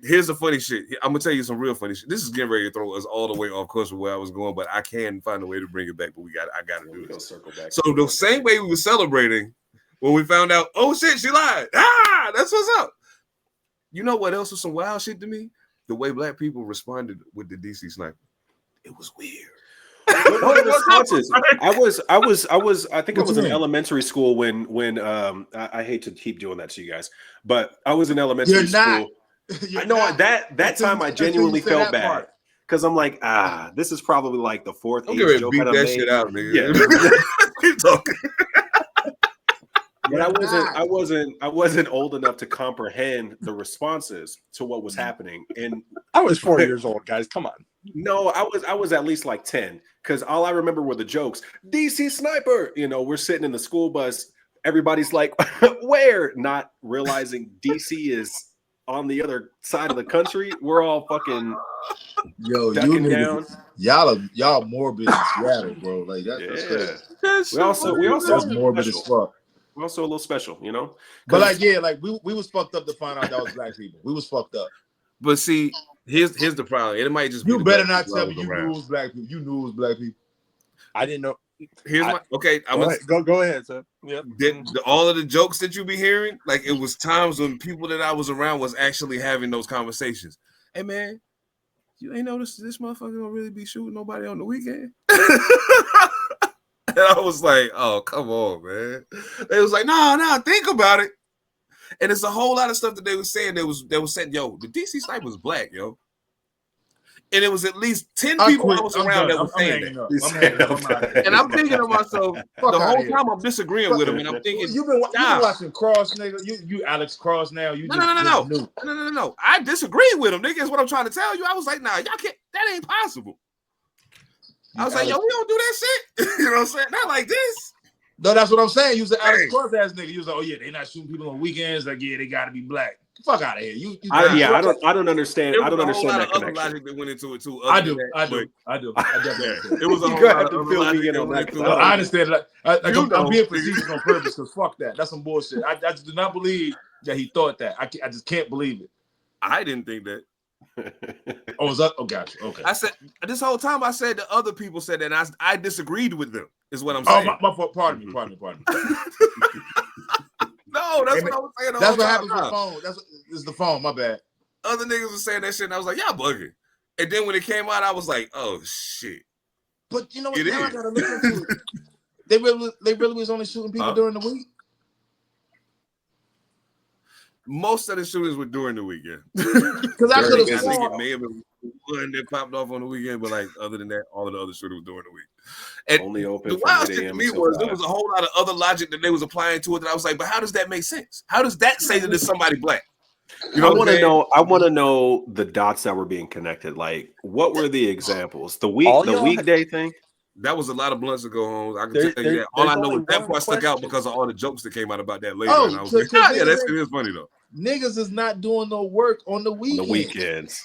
Here's the funny shit. I'm gonna tell you some real funny shit. This is getting ready to throw us all the way off course with where I was going, but I can find a way to bring it back. But I gotta do this. Circle back. So the same way we were celebrating when we found out, oh shit, she lied. Ah, that's what's up. You know what else was some wild shit to me? The way black people responded with the DC sniper. It was weird. What responses? I think I was in elementary school when I hate to keep doing that to you guys, but I was in elementary school. I know that time I genuinely felt bad because I'm like, this is probably like the fourth. I'm gonna beat that shit out, nigga. Yeah. Keep talking. But I wasn't old enough to comprehend the responses to what was happening. And I was 4 years old, guys. Come on. No, I was at least like 10 because all I remember were the jokes. DC sniper, we're sitting in the school bus. Everybody's like, where? Not realizing DC is on the other side of the country. We're all fucking ducking down. Y'all morbid and Seattle, bro. Like that's we also that's morbid as fuck. We're also a little special, But like we was fucked up to find out that was black people. We was fucked up. But see, here's the problem. It might just be better not tell me you knew it was black people. You knew it was black people. I didn't know. Go ahead, sir. Yep. All of the jokes that you be hearing, like it was times when people that I was around was actually having those conversations. Hey man, you ain't noticed this motherfucker don't really be shooting nobody on the weekend? And I was like, oh, come on, man. They was like, no, think about it. And it's a whole lot of stuff that they were saying. They was saying, yo, the DC sniper was black, yo. And it was at least 10 people I was around that were saying that. And I'm thinking to myself, the whole time I'm disagreeing with him, and I'm thinking, you've been watching Cross, nigga. You Alex Cross now. No. I disagree with him, nigga. Is what I'm trying to tell you. I was like, nah, y'all can't. That ain't possible. I was like, yo, we don't do that shit. You know what I'm saying? Not like this. No, that's what I'm saying. You was an Alex Cross ass nigga. You was like, oh yeah, they not shooting people on weekends. Like, yeah, they gotta be black. Fuck out of here. I don't understand. I don't understand that connection. Logic that went into it too. I do. I definitely. It was a whole lot of logic that went into it. I understand. I'm being facetious on purpose because fuck that. That's some bullshit. I just do not believe that he thought that. I just can't believe it. I didn't think that. Gotcha. Okay. I said this whole time. I said that other people said that, and I disagreed with them. Is what I'm saying. Oh, my fault. Pardon me. No, that's what I was saying. That's what happens with the phone. It's the phone. My bad. Other niggas were saying that shit, and I was like, y'all bugging. And then when it came out, I was like, oh shit. But you know what? Now I gotta look into it. They really was only shooting people during the week. Most of the shootings were during the weekend. Because I could have sworn it may have been one that popped off on the weekend, but like other than that, all of the other shootings were during the week. And only open the wild shit to me was there was a whole lot of other logic that they was applying to it that I was like, but how does that make sense? How does that say that it's somebody black? You know, I want to know the dots that were being connected. Like, what were the examples? The weekday thing. That was a lot of blunts to go home. I can tell you that. All I know is that part stuck out because of all the jokes that came out about that later. And I was like, yeah, that shit is funny though. Niggas is not doing no work on the weekends. On the weekends.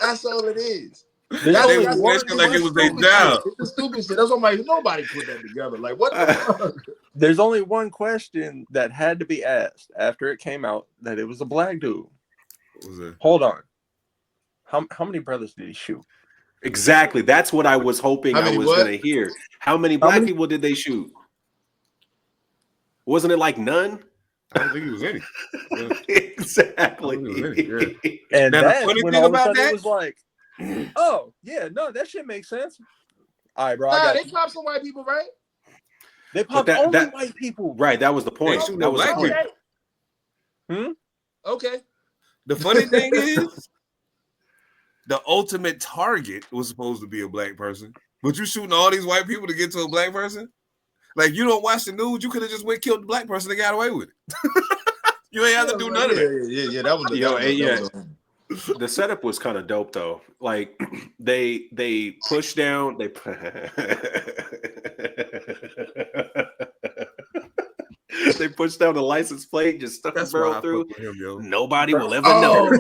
That's all it is. They was like it was their job. It's stupid shit. That's what I'm like. Nobody put that together. Like, what the fuck? There's only one question that had to be asked after it came out that it was a black dude. What was it? Hold on. How many brothers did he shoot? Exactly. That's what I was hoping I was going to hear. How many black people did they shoot? Wasn't it like none? I don't think he was any. Yeah. Exactly. And now, the funny thing about that was like, oh yeah, no, that shit makes sense. All right, bro. They popped some white people, right? They popped only white people. Right. That was the point. That was the point. Okay. The funny thing is, the ultimate target was supposed to be a black person, But you shooting all these white people to get to a black person? Like, you don't watch the news, you could have just went killed the black person and got away with it. You ain't have to do none of that. Yeah. That was the setup was kind of dope though. Like they pushed down, they pushed down the license plate, just stuck the barrel through. Him, nobody will ever know.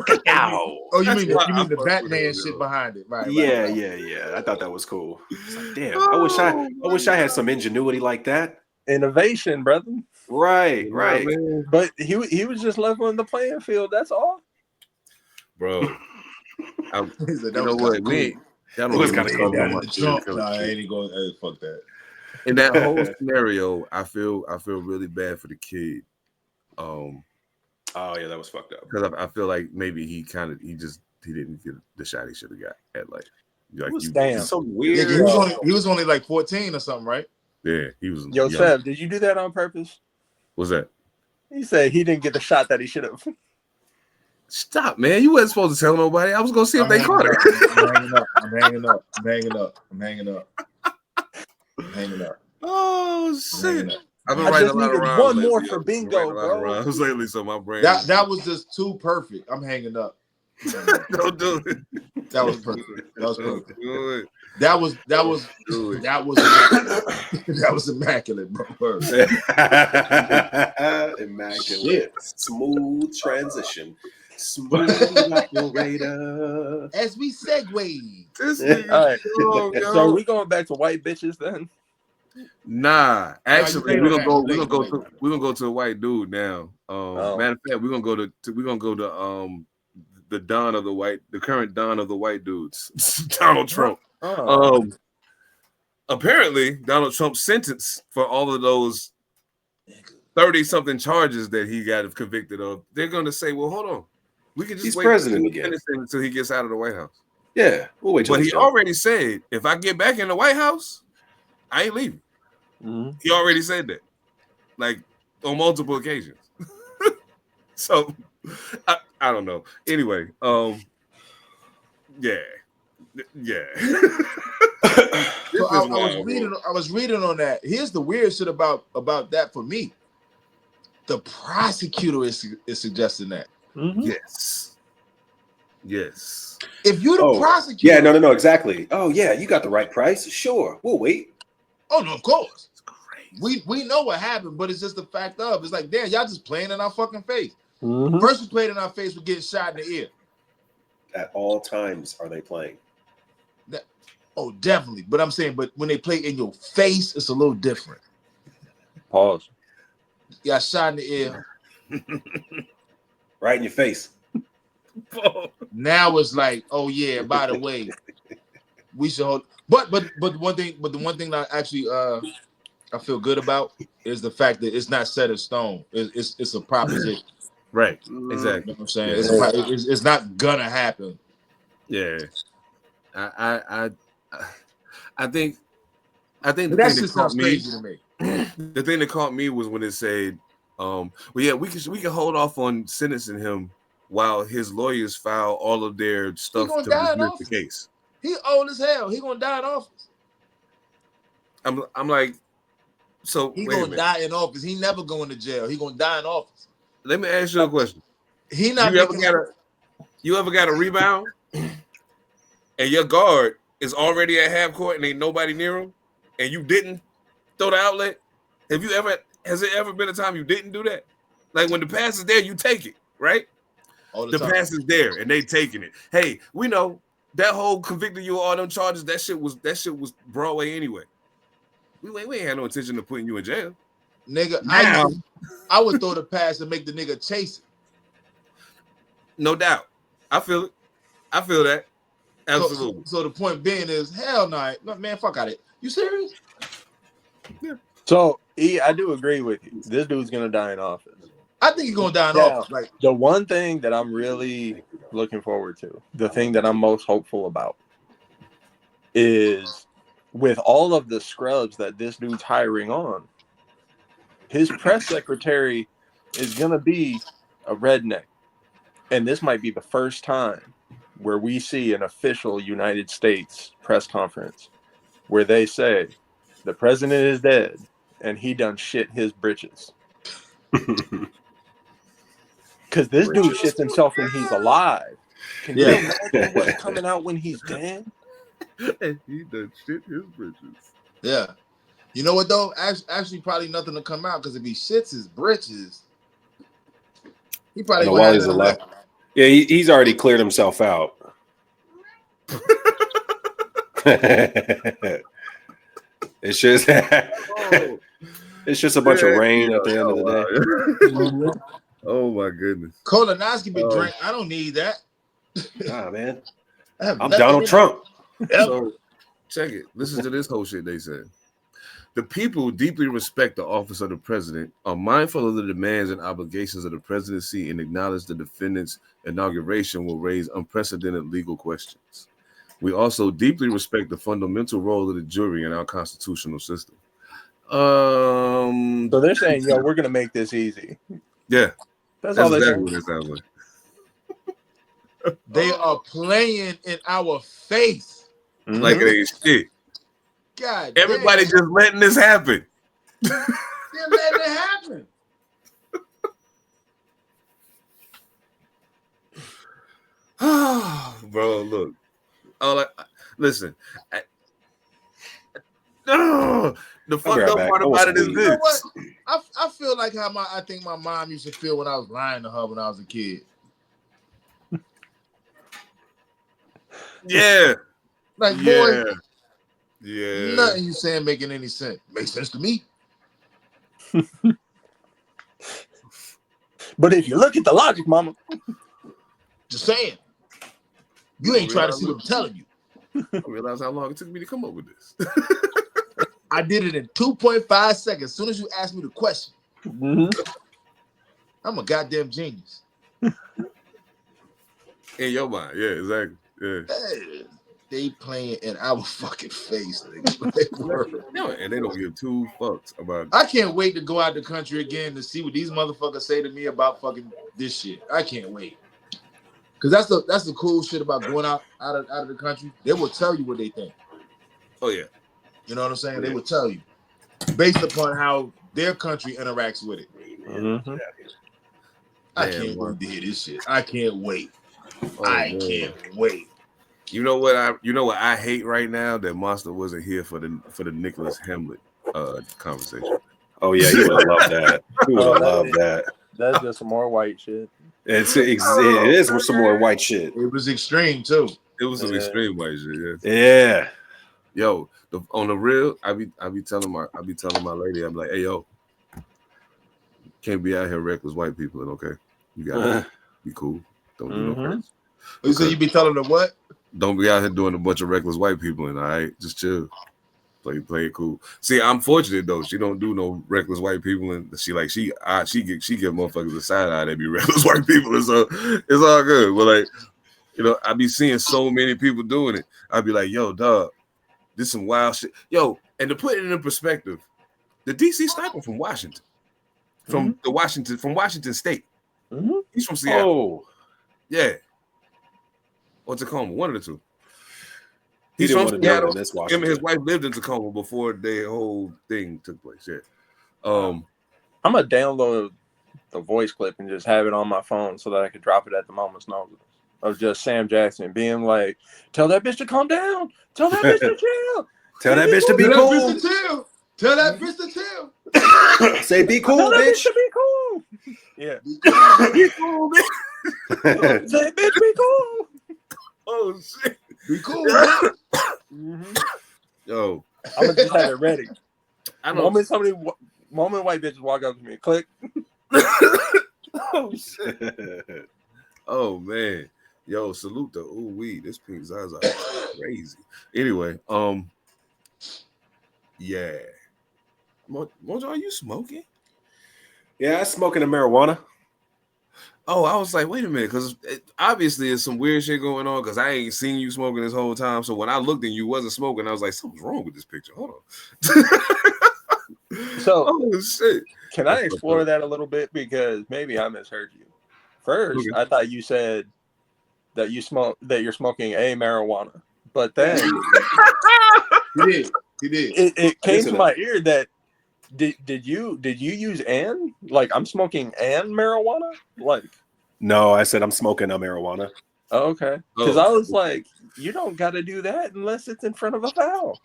Oh, you mean the Batman shit behind it, right? Yeah. I thought that was cool. It's like, damn, I wish I had some ingenuity like that. Innovation, brother. Right. But he was just leveling the playing field. That's all. Bro, you know what? That was kind of Trump. Nah, I ain't going. Fuck that. In that whole scenario, I feel really bad for the kid. Oh yeah, that was fucked up. Because I feel like maybe he didn't get the shot he should have got at like damn some weird. Yeah, he was only like 14 or something, right? Yeah, he was. Yo, Sev, did you do that on purpose? What's that? He said he didn't get the shot that he should have. Stop, man. You wasn't supposed to tell nobody. I was going to see if they caught her. I'm hanging up. Oh, shit. I've been I writing just a lot needed around. one more for bingo, bro. Lately, so my brain. That was just too perfect. I'm hanging up. Don't do it. That was perfect. That was perfect. Do it. That was immaculate, bro. Immaculate. Smooth transition. Smooth operator. As we segue. All right. So are we going back to white bitches then? Nah, actually, we're gonna go to a white dude now. Matter of fact, we're gonna go to the current Don of the white dudes, Donald Trump. Apparently, Donald Trump's sentence for all of those 30-something charges that he got convicted of, they're gonna say, well, hold on, we can just wait president again until he gets out of the White House. Yeah, we'll wait. But he already said, if I get back in the White House, I ain't leaving. Mm-hmm. He already said that, like on multiple occasions. So I don't know. Anyway, yeah. So I was reading on that. Here's the weird shit about that for me. The prosecutor is suggesting that. Mm-hmm. Yes. If you're the prosecutor, yeah, no, exactly. Oh yeah, you got the right price. Sure, we'll wait. Oh no, of course. We know what happened, but it's just the fact of it's like, damn, y'all just playing in our fucking face. Mm-hmm. First, we played in our face with getting shot in the ear. At all times, are they playing? Oh, definitely. But I'm saying, but when they play in your face, it's a little different. Pause. You got shot in the ear. Right in your face. Now it's like, oh yeah, by the way, we should hold. But the one thing that actually I feel good about is the fact that it's not set in stone. It's a proposition. Right. Exactly. You know what I'm saying? It's not gonna happen. Yeah. I think the thing that sounds crazy to me. The thing that caught me was when it said, well, yeah, we can hold off on sentencing him while his lawyers file all of their stuff to dismiss the case. He old as hell. He gonna die in office. I'm like, so he gonna die in office. He never going to jail. He gonna die in office. Let me ask you a question. He not. You ever got a rebound and your guard is already at half court and ain't nobody near him, and you didn't throw the outlet? Has it ever been a time you didn't do that? Like when the pass is there, you take it, right? The pass is there and they taking it. Hey, we know that whole convicted you of all them charges. That shit was Broadway anyway. We ain't had no intention of putting you in jail. Nigga, I would throw the pass and make the nigga chase it. No doubt. I feel it. I feel that. Absolutely. So the point being is, hell no, man, fuck out of it. You serious? Yeah. So, I do agree with you. This dude's going to die in office. I think he's going to die in office. Like, the one thing that I'm really looking forward to, the thing that I'm most hopeful about, is with all of the scrubs that this dude's hiring on, his press secretary is going to be a redneck. And this might be the first time where we see an official United States press conference where they say the president is dead and he done shit his britches. Because this dude shits himself when he's alive. Can you imagine what's coming out when he's dead? And he done shit his britches. Yeah. You know what though? Actually, probably nothing to come out because if he shits his britches, he probably while he's alive. Yeah, he's already cleared himself out. It's just it's just a bunch of rain at the end of the day. Oh my goodness. Colonoscopy drink. I don't need that. Nah, man. I'm Donald Trump. So check it. Listen to this whole shit they said. The people deeply respect the office of the president, are mindful of the demands and obligations of the presidency, and acknowledge the defendant's inauguration will raise unprecedented legal questions. We also deeply respect the fundamental role of the jury in our constitutional system. So they're saying, yo, we're gonna make this easy. Yeah. That's all they're exactly saying. what it sounds like. They are playing in our face. Like it ain't shit. God, everybody just letting this happen. They're letting it happen. Bro, look. Listen. The fucked up part about it is this. You know what? I feel like how I think my mom used to feel when I was lying to her when I was a kid. Yeah. Like, boy. Yeah. Nothing you saying making any sense. Makes sense to me. But if you look at the logic, mama. Just saying. You ain't trying to see what I'm telling you. I realize how long it took me to come up with this. I did it in 2.5 seconds. As soon as you asked me the question. I'm a goddamn genius. In your mind. Yeah, exactly. Yeah. Hey, they playing in our fucking face. Nigga. And they don't give two fucks about it. I can't wait to go out the country again to see what these motherfuckers say to me about fucking this shit. I can't wait. Cause that's the cool shit about going out of the country. They will tell you what they think. Oh yeah. You know what I'm saying? Yeah. They will tell you based upon how their country interacts with it. Mm-hmm. I can't wait to hear this shit. I can't wait. I can't wait. You know what I hate right now? That Monster wasn't here for the Nicholas Hamlet conversation. Oh yeah, he would have loved that. He would have loved that. That's just some more white shit. It is some more white shit. It was extreme too. It was some extreme white shit. Yes. Yeah. Yo, on the real, I be telling my lady, I'm like, hey yo, can't be out here reckless white people. And okay, you gotta be cool. Don't do no crazy. Okay. So you be telling them what? Don't be out here doing a bunch of reckless white people. And all right, just chill. Play it cool. See, I'm fortunate though. She don't do no reckless white people, and she give motherfuckers a side eye that be reckless white people, and so it's all good. But like, you know, I be seeing so many people doing it. I be like, yo, dog, this some wild shit. Yo, and to put it in perspective, the DC sniper from Washington, from Washington State. Mm-hmm. He's from Seattle. Oh, yeah. Or Tacoma, one of the two. He's from Seattle. Him and his wife lived in Tacoma before the whole thing took place. Yeah. I'm gonna download the voice clip and just have it on my phone so that I could drop it at the moment's notice of just Sam Jackson being like, "Tell that bitch to calm down. Tell that bitch to chill. Tell that bitch to be cool. Tell that bitch to chill. Say be cool, Tell that bitch. To be cool. Yeah. Be cool, bitch. Say bitch, be cool. Oh shit. Be cool. Mm-hmm. Yo, I'm gonna just have it ready. Moment white bitches walk up to me, click. Oh shit. Oh man. Yo, salute the ooh-wee. This pink Zaza is crazy. Anyway, yeah. Mojo, are you smoking? Yeah, I'm smoking a marijuana. Oh, I was like, wait a minute, because obviously there's some weird shit going on because I ain't seen you smoking this whole time. So when I looked and you wasn't smoking, I was like, something's wrong with this picture. Hold on. So, oh, shit. Can I explore that a little bit? Because maybe I misheard you. First, I thought you said that you're smoking a marijuana, But then he did. It came to my ear that did you use and like I'm smoking and marijuana? Like No, I said I'm smoking a marijuana. oh, okay. Because I was like, you don't got to do that unless it's in front of a foul.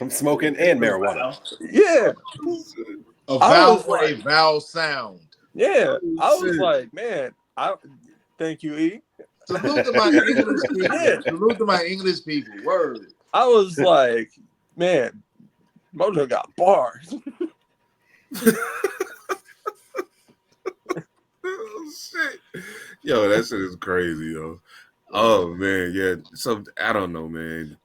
I'm smoking and marijuana. Yeah. A vowel or a vowel sound. Yeah. I was like, man, thank you, E. Salute to my English people. Yeah. Salute to my English people. Word. I was like, man, Mojo got bars. Oh, shit. Yo, that shit is crazy, yo. Oh man, yeah. So I don't know, man.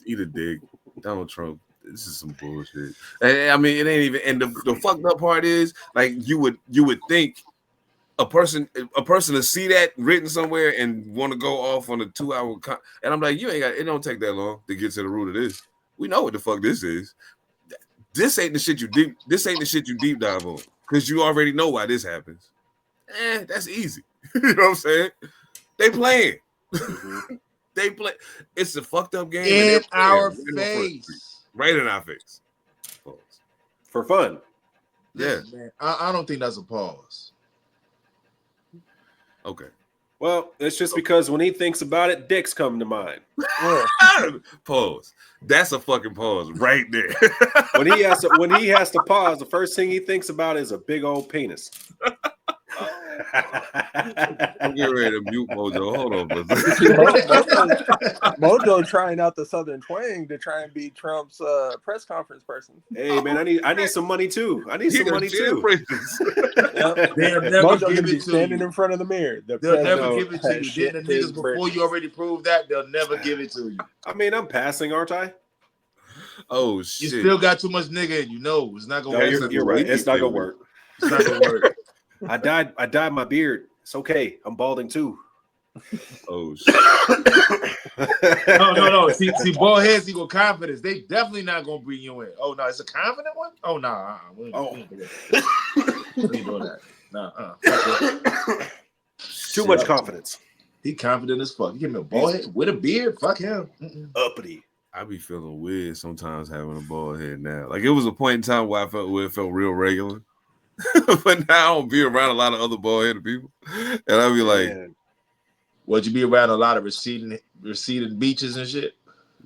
Eat a dick. Donald Trump. This is some bullshit. I mean, it ain't even. And the fucked up part is, like, you would think a person to see that written somewhere and want to go off on a 2-hour. And I'm like, you ain't got. It don't take that long to get to the root of this. We know what the fuck this is. This ain't the shit you deep. This ain't the shit you deep dive on because you already know why this happens. That's easy. You know what I'm saying? They playing. They play. It's a fucked up game. In our face. Right in our face. Pause. For fun. Yeah. Man, I don't think that's a pause. Okay. Well, it's just because when he thinks about it, dicks come to mind. Pause. That's a fucking pause right there. When he has to pause, the first thing he thinks about is a big old penis. I'm getting ready to mute Mojo. Hold on, brother. Mojo trying out the Southern twang to try and be Trump's press conference person. Hey man, I need some money too. I need some money too. Yep. They'll never give it standing in front of the mirror. They'll never give it to you. Then the niggas before you already proved that they'll never give it to you. I mean, I'm passing, aren't I? Oh shit! You still got too much nigga in you. No, it's not gonna work. You're right. It's not gonna work. It's not gonna work. I dyed my beard. It's okay. I'm balding too. Oh shit! No. See, bald heads equal confidence. They definitely not gonna bring you in. Oh no, it's a confident one. Oh no, we ain't doing that. Nah, too much confidence. He confident as fuck. You give me a bald head with a beard. Fuck him. Uppity. I be feeling weird sometimes having a bald head now. Like it was a point in time where it felt real regular. But now I don't be around a lot of other bald-headed people. And I be like, would you be around a lot of receding beaches and shit?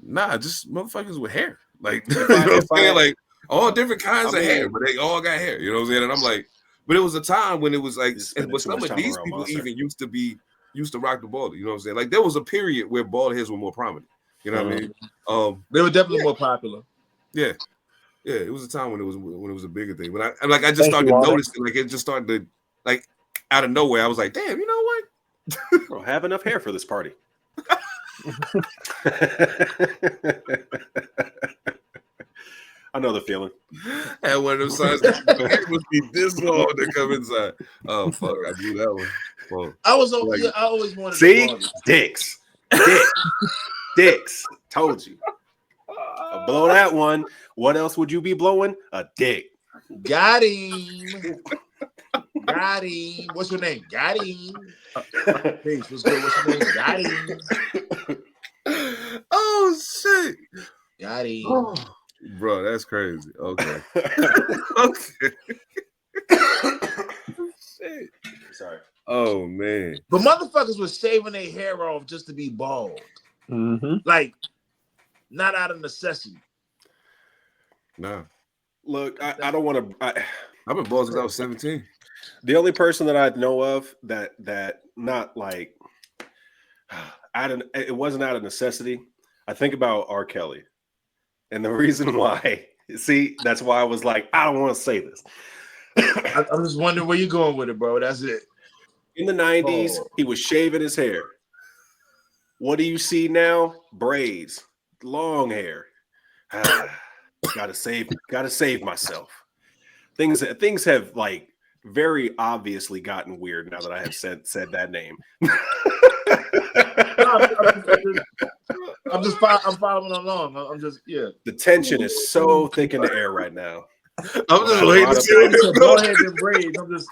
Nah, just motherfuckers with hair. Like, you know what I'm saying? Like, all different kinds of hair, but they all got hair. You know what I'm saying? And I'm like, but it was a time when it was like, but some of these people even used to rock the bald. You know what I'm saying? Like, there was a period where bald heads were more prominent. You know what I mean? They were definitely more popular. Yeah. Yeah, it was a time when it was a bigger thing. But I just started noticing, like it just started to, like, out of nowhere. I was like, damn, you know what? I'll have enough hair for this party. I know the feeling. And one of those signs it must be this long to come inside. Oh fuck, I do that one. Well, I always wanted to dicks. Dicks. Told you. I'll blow that one. What else would you be blowing? A dick. Got him. Got him. What's your name? Got him. Peace. What's good? What's your name? Got him. Oh shit. Got him. Oh, bro, that's crazy. Okay. Okay. Shit. Sorry. Oh man. But motherfuckers was shaving their hair off just to be bald. Mm-hmm. Like, not out of necessity. Nah. Look, I don't want to. I've been bald since I was 17. The only person that I know of that not like it wasn't out of necessity. I think about R. Kelly, and the reason why. See, that's why I was like, I don't want to say this. I'm just wondering where you're going with it, bro. That's it. In the 90s, he was shaving his hair. What do you see now? Braids, long hair. Gotta save myself. Things have like very obviously gotten weird now that I have said that name. I'm following along. I'm just The tension is so thick in the air right now. I'm just waiting to see go ahead and braids. I'm just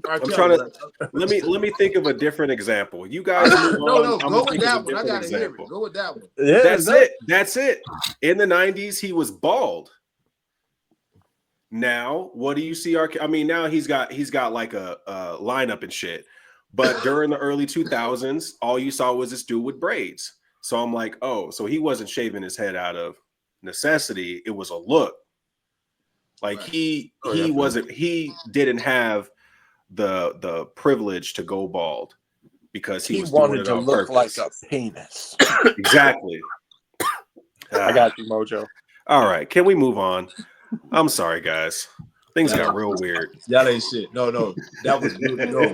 I'm trying to let me think of a different example. You guys no, go with that one. I gotta hear it. Go with that one. Yeah, That's it. In the 90s, he was bald. Now, what do you see? Now he's got like a lineup and shit. But during the early 2000s, all you saw was this dude with braids. So I'm like, oh, so he wasn't shaving his head out of necessity. It was a look. Like he didn't have the privilege to go bald because he was wanted to look like a penis. Exactly. I got you, Mojo. All right, can we move on? I'm sorry, guys. Things got real weird. That ain't shit. No, that was good. No,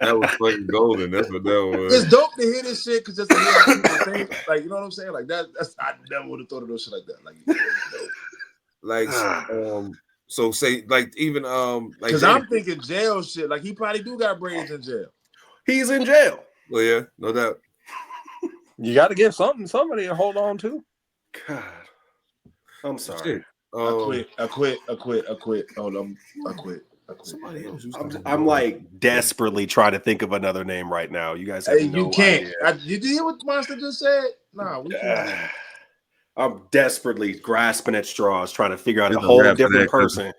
that was fucking golden. That's what that was. It's dope to hear this shit because just to hear people think, like, you know what I'm saying? Like that's I never would have thought of no shit like that. Like, so say like even like because I'm thinking jail shit. Like he probably do got braids in jail. He's in jail. Well, yeah, no doubt. You got to give somebody to hold on to. God, I'm sorry. I quit. Hold on, I quit. Somebody else. I'm like desperately trying to think of another name right now. You guys have no idea. Did you hear what Monster just said? Nah, we can't. I'm desperately grasping at straws, trying to figure out a whole different person.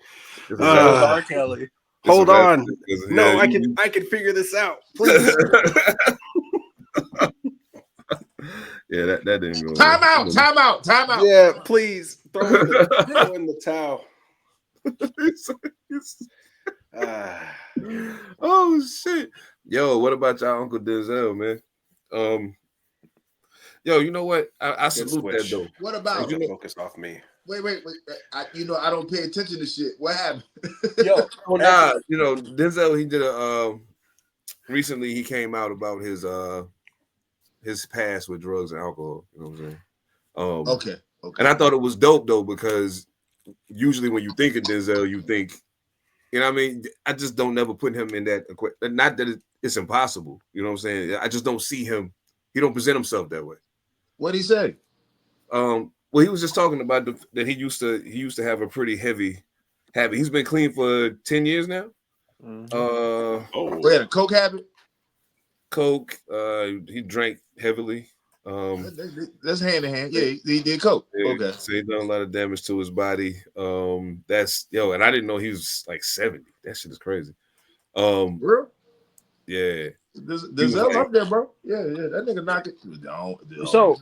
R. Kelly. Hold on. No, I can figure this out. Please. Yeah, that didn't go. Time out. Yeah, please throw in the towel. Oh shit. Yo, what about y'all Uncle Denzel, man? Yo, you know what? I salute that though. What about focus off me? Wait. I don't pay attention to shit. What happened? Denzel, he did recently he came out about his past with drugs and alcohol. You know what I'm saying? Okay. And I thought it was dope though, because usually when you think of Denzel, you think, you know what I mean? I just don't never put him in that. Not that it's impossible. You know what I'm saying? I just don't see him. He don't present himself that way. What'd he say? Well, he was just talking about that he used to have a pretty heavy habit. He's been clean for 10 years now. Mm-hmm. He had a coke habit? Coke. He drank heavily. That's hand in hand. Yeah, he did coke. Yeah, okay. So he done a lot of damage to his body. And I didn't know he was like 70. That shit is crazy. Bro? Yeah. Denzel's up there, bro. Yeah. That nigga knock it down. So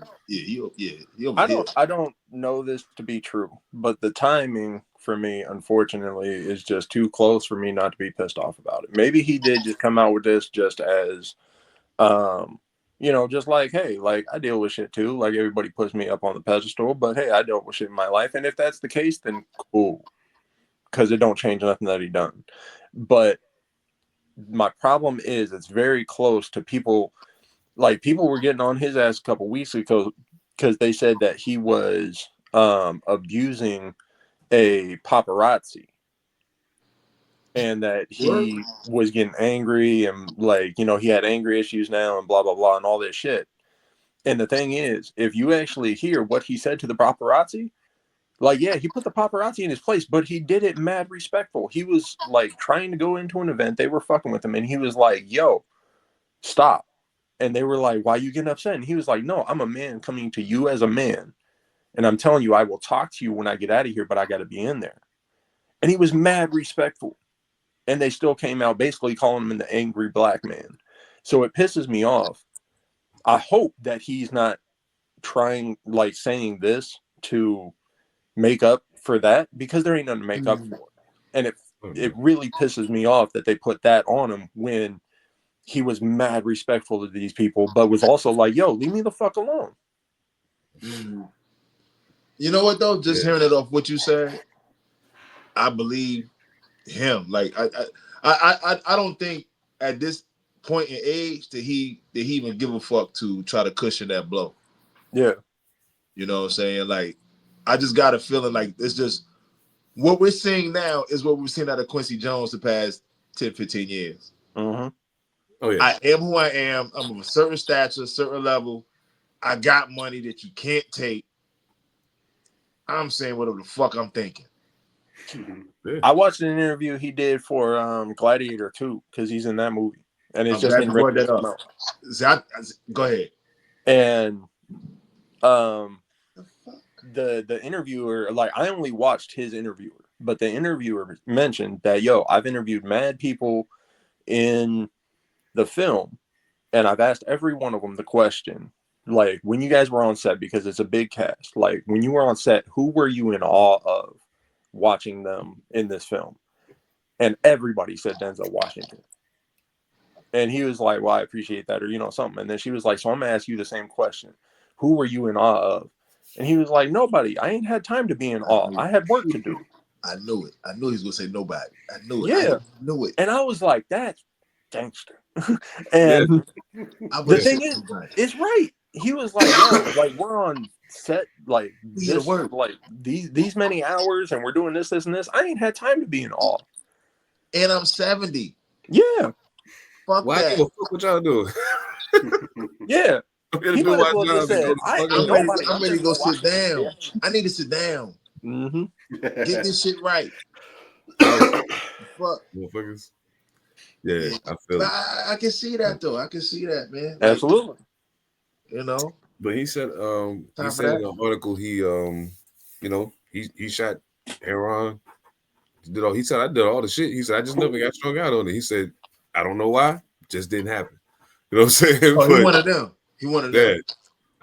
I don't know this to be true, but the timing for me, unfortunately, is just too close for me not to be pissed off about it. Maybe he did just come out with this just as just like, hey, like I deal with shit too. Like everybody puts me up on the pedestal, but hey, I dealt with shit in my life. And if that's the case, then cool. Because it don't change nothing that he done. But my problem is it's very close to people. Like people were getting on his ass a couple weeks ago because they said that he was abusing a paparazzi. And that he was getting angry and he had angry issues now and blah, blah, blah, and all this shit. And the thing is, if you actually hear what he said to the paparazzi, he put the paparazzi in his place, but he did it mad respectful. He was trying to go into an event. They were fucking with him. And he was like, yo, stop. And they were like, why are you getting upset? And he was like, no, I'm a man coming to you as a man. And I'm telling you, I will talk to you when I get out of here, but I got to be in there. And he was mad respectful. And they still came out basically calling him the angry black man. So it pisses me off. I hope that he's not trying, saying this to make up for that, because there ain't nothing to make up for. And it really pisses me off that they put that on him when he was mad respectful to these people, but was also like, yo, leave me the fuck alone. You know what, though? Just hearing it off what you said, I believe him. I don't think at this point in age that he even give a fuck to try to cushion that blow. Yeah. You know what I'm saying? I just got a feeling like it's just what we're seeing now is what we've seen out of Quincy Jones the past 10, 15 years. Mm-hmm. Oh, yeah. I am who I am. I'm of a certain stature, certain level. I got money that you can't take. I'm saying whatever the fuck I'm thinking. I watched an interview he did for Gladiator 2 because he's in that movie, and it's just in go ahead. And the interviewer, like, I only watched his interviewer, but the interviewer mentioned that, I've interviewed mad people in the film, and I've asked every one of them the question, like, when you guys were on set, because it's a big cast, like, when you were on set, who were you in awe of watching them in this film? And everybody said Denzel Washington. And he was like, well, I appreciate that, or, something. And then she was like, so I'm going to ask you the same question. Who were you in awe of? And he was like, nobody. I ain't had time to be in awe. I had work to do. I knew it. I knew he was going to say nobody. I knew it. Yeah. I knew it. And I was like, that's gangster. And the thing is, it's right. He was like, like, we're on set, like, this, like these many hours, and we're doing this, and this. I ain't had time to be in awe. And I'm 70. Yeah. Fuck Why that. fuck what y'all doing? Yeah. He might as well just said, I'm ready to go sit down. I need to sit down. Mm-hmm. Get this shit right. Fuck. Motherfuckers. Yeah, I feel it. I can see that though. I can see that, man. Like, absolutely. But he said in an article he shot Aaron. He said I did all the shit. He said I just never got strung out on it. He said I don't know why, just didn't happen. You know what I'm saying? Oh, he wanted them. He wanted them.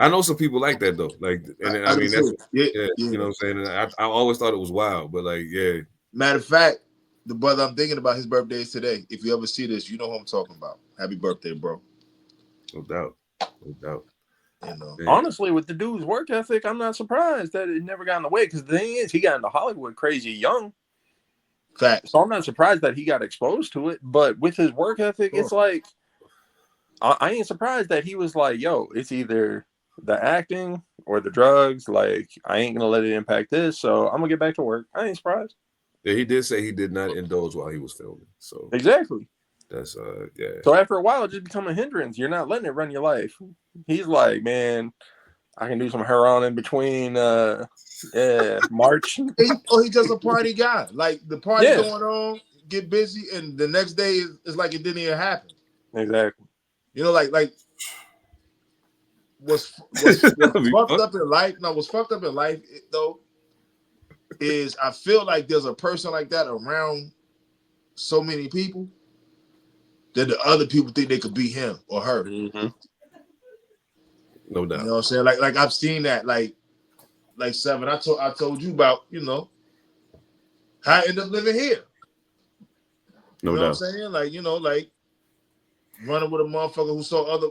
I know some people like that though. Like, and I mean that's you know what I'm saying. And I always thought it was wild, but like, yeah. Matter of fact, the brother I'm thinking about, his birthday is today. If you ever see this, you know who I'm talking about. Happy birthday, bro. No doubt. Honestly, with the dude's work ethic, I'm not surprised that it never got in the way. Because the thing is, he got into Hollywood crazy young. Fact. So I'm not surprised that he got exposed to it. But with his work ethic, it's like, I ain't surprised that he was like, it's either the acting or the drugs. Like, I ain't gonna let it impact this, so I'm gonna get back to work. I ain't surprised. Yeah, he did say he did not indulge while he was filming. So exactly. That's So after a while, it just become a hindrance. You're not letting it run your life. He's like, man, I can do some heroin in between March. He's just a party guy. Like, the party going on, get busy, and the next day is like it didn't even happen. Exactly. Like what's fucked up in life. No, what's fucked up in life though is I feel like there's a person like that around so many people that the other people think they could be him or her. Mm-hmm. No doubt. You know what I'm saying? Like I've seen that. Like Seven. I told you about, how I end up living here. No you know doubt. What I'm saying? Like running with a motherfucker who saw other,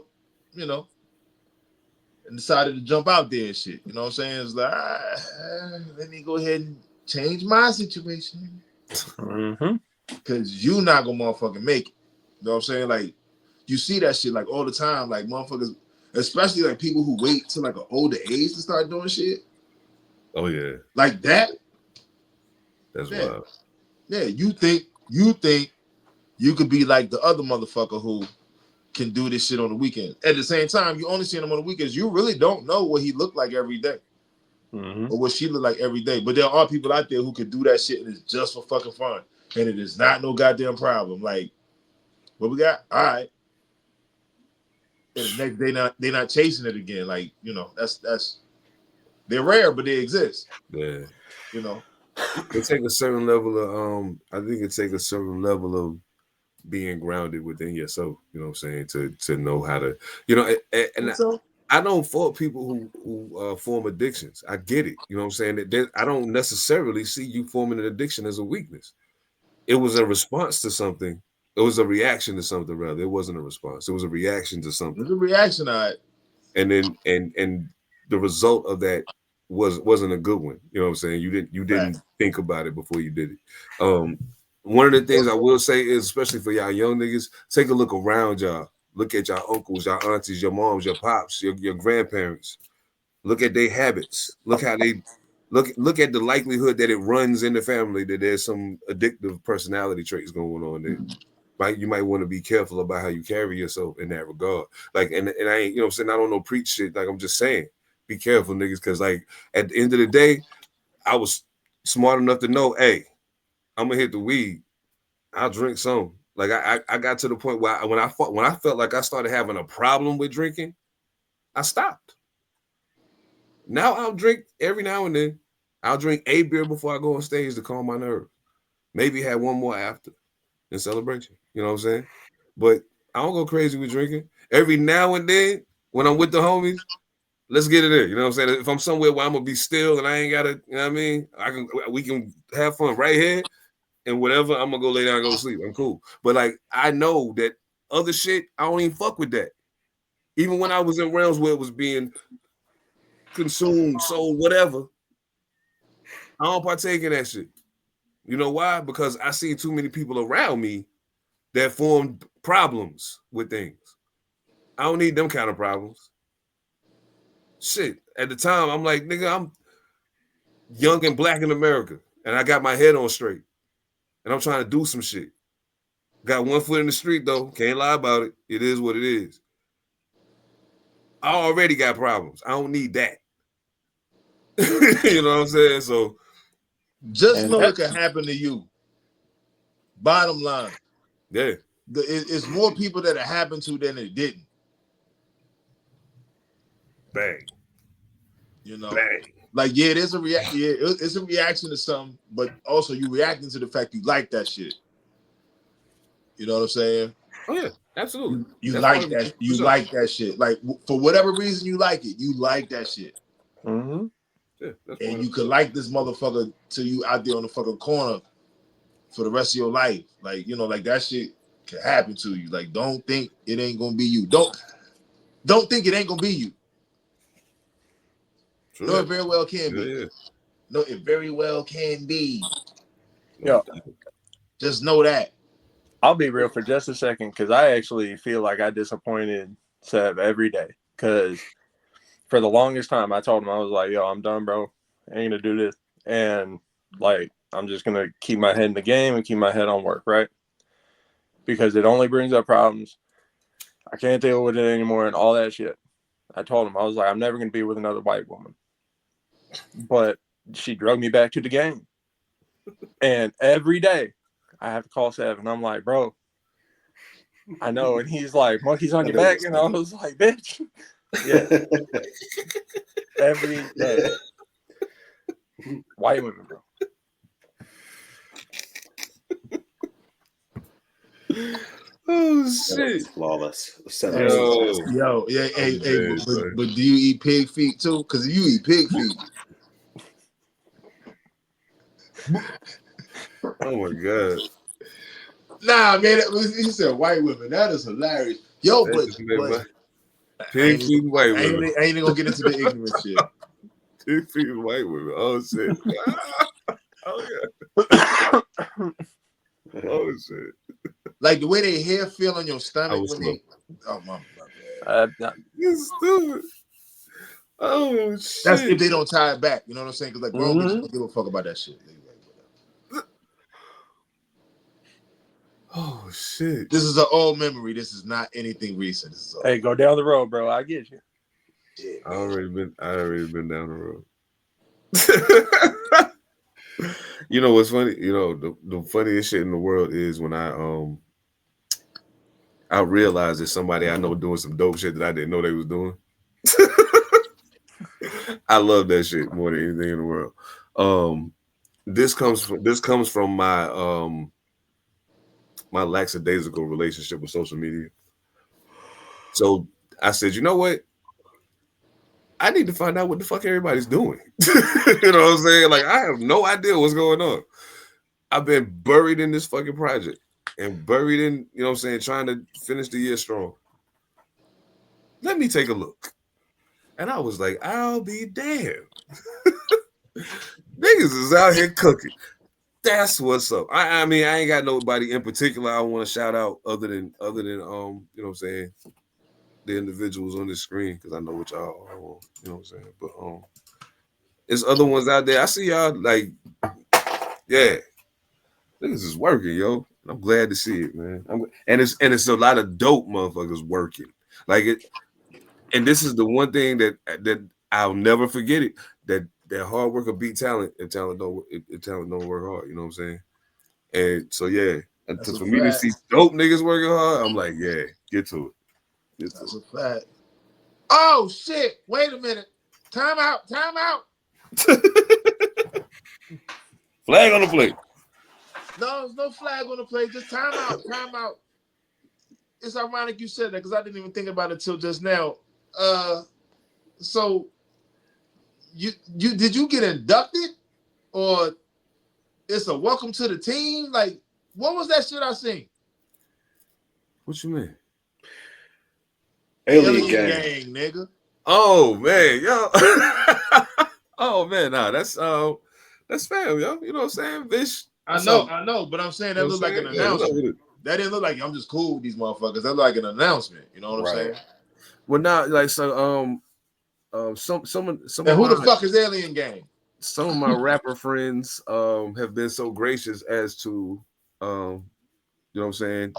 and decided to jump out there and shit. You know what I'm saying? It's like, let me go ahead and change my situation. Mm-hmm. Because you not gonna motherfucking make it. You know what I'm saying? Like, you see that shit like all the time. Like, motherfuckers, especially like people who wait till like an older age to start doing shit. Oh yeah. Like that. That's wild. Yeah, you think you could be like the other motherfucker who can do this shit on the weekend. At the same time, you only see him on the weekends. You really don't know what he looked like every day. Mm-hmm. Or what she looked like every day. But there are people out there who can do that shit and it's just for fucking fun. And it is not no goddamn problem. Like, what we got? All right. And the next day they're not chasing it again. Like, that's they're rare, but they exist. Yeah. It take a certain level of I think it takes a certain level of being grounded within yourself, you know what I'm saying, to know how to, I don't fault people who form addictions. I get it, you know what I'm saying. I don't necessarily see you forming an addiction as a weakness. It was a response to something. It was a reaction to something, rather. It wasn't a response. It was a reaction to something. It was a reaction, all right. And then and the result of that wasn't a good one. You know what I'm saying? You didn't think about it before you did it. One of the things I will say is, especially for y'all young niggas, take a look around y'all. Look at y'all uncles, y'all aunties, your moms, your pops, your grandparents. Look at their habits. Look how they look at the likelihood that it runs in the family, that there's some addictive personality traits going on there. You might want to be careful about how you carry yourself in that regard. Like, and I ain't, you know what I'm saying, I don't know preach shit. Like, I'm just saying, be careful, niggas, because like at the end of the day, I was smart enough to know, hey, I'm gonna hit the weed. I'll drink some. Like I got to the point where when I felt like I started having a problem with drinking, I stopped. Now I'll drink every now and then. I'll drink a beer before I go on stage to calm my nerves. Maybe have one more after in celebration. You know what I'm saying? But I don't go crazy with drinking. Every now and then, when I'm with the homies, let's get it in. You know what I'm saying? If I'm somewhere where I'm gonna be still and I ain't gotta, you know what I mean? We can have fun right here and whatever. I'm gonna go lay down and go to sleep. I'm cool. But like I know that other shit, I don't even fuck with that. Even when I was in realms where it was being consumed, sold, whatever, I don't partake in that shit. You know why? Because I see too many people around me that formed problems with things. I don't need them kind of problems. Shit. At the time, I'm like, nigga, I'm young and black in America, and I got my head on straight, and I'm trying to do some shit. Got one foot in the street, though. Can't lie about it. It is what it is. I already got problems. I don't need that. You know what I'm saying? So just know it can happen to you. Bottom line. Yeah. It's more people that it happened to than it didn't. Bang. You know? Bang. Like, yeah, it's a reaction to something, but also you reacting to the fact you like that shit. You know what I'm saying? Oh yeah, absolutely. You like that. You like that shit. Like for whatever reason you like it. You like that shit. Mm-hmm. Yeah, and you could like this motherfucker till you out there on the fucking corner for the rest of your life. Like, you know, like that shit can happen to you. Like, don't think it ain't gonna be you. Don't think it ain't gonna be you. True. No, it very well can be. Yeah. No, it very well can be. Yeah. Just know that. I'll be real for just a second because I actually feel like I disappointed Seb every day. Because for the longest time, I told him, I was like, yo, I'm done, bro. I ain't gonna do this. And like, I'm just gonna keep my head in the game and keep my head on work, right? Because it only brings up problems. I can't deal with it anymore and all that shit. I told him, I was like, I'm never gonna be with another white woman. But she drug me back to the game. And every day I have to call Seb and I'm like, bro, I know. And he's like, monkey's on your back. And I was like, bitch. Yeah. Every day. White women, bro. Oh shit! Flawless. Yo, yeah, hey, but do you eat pig feet too? Because you eat pig feet. Oh my god! Nah, man, he said white women. That is hilarious. Yo, but pig feet white women. I ain't gonna get into the ignorant shit. Pig feet white women. Oh shit! Oh yeah! Oh shit! Like the way they hair feel on your stomach when they. Oh my bad. You're stupid. Oh shit! That's if they don't tie it back. You know what I'm saying? Because like grown bitches don't give a fuck about that shit. Oh shit! This is an old memory. This is not anything recent. This is hey, go down the road, bro. I get you. Shit, I already been down the road. You know what's funny? You know the funniest shit in the world is when I realized that somebody I know doing some dope shit that I didn't know they was doing. I love that shit more than anything in the world. This comes from my my lackadaisical relationship with social media. So I said, you know what? I need to find out what the fuck everybody's doing. You know what I'm saying? Like, I have no idea what's going on. I've been buried in this fucking project and buried in, you know what I'm saying, trying to finish the year strong. Let me take a look. And I was like, I'll be damned. Niggas is out here cooking. That's what's up. I mean, I ain't got nobody in particular I want to shout out other than you know what I'm saying, the individuals on the screen, because I know what y'all are on, you know what I'm saying. But there's other ones out there. I see y'all like, yeah, niggas is working, yo. I'm glad to see it, man. And it's a lot of dope motherfuckers working. Like it, and this is the one thing that I'll never forget it. That hard work will beat talent if talent don't work hard. You know what I'm saying? And so yeah, for me to see dope niggas working hard, I'm like, yeah, get to it. That's a fact. Oh shit! Wait a minute. Time out. Flag on the plate. No, there's no flag on the plate. Just time out. It's ironic you said that because I didn't even think about it till just now. So you did you get inducted, or it's a welcome to the team? Like, what was that shit I seen? What you mean? Alien gang, nigga. Oh man, yo. Oh man, nah, that's fam, yo. You know what I'm saying, bitch? I know, but I'm saying that looked like an announcement. That didn't look like I'm just cool with these motherfuckers. That looked like an announcement. You know what I'm saying? Well, now, like, so, some and who the fuck is Alien Gang? Some of my rapper friends have been so gracious as to, you know what I'm saying?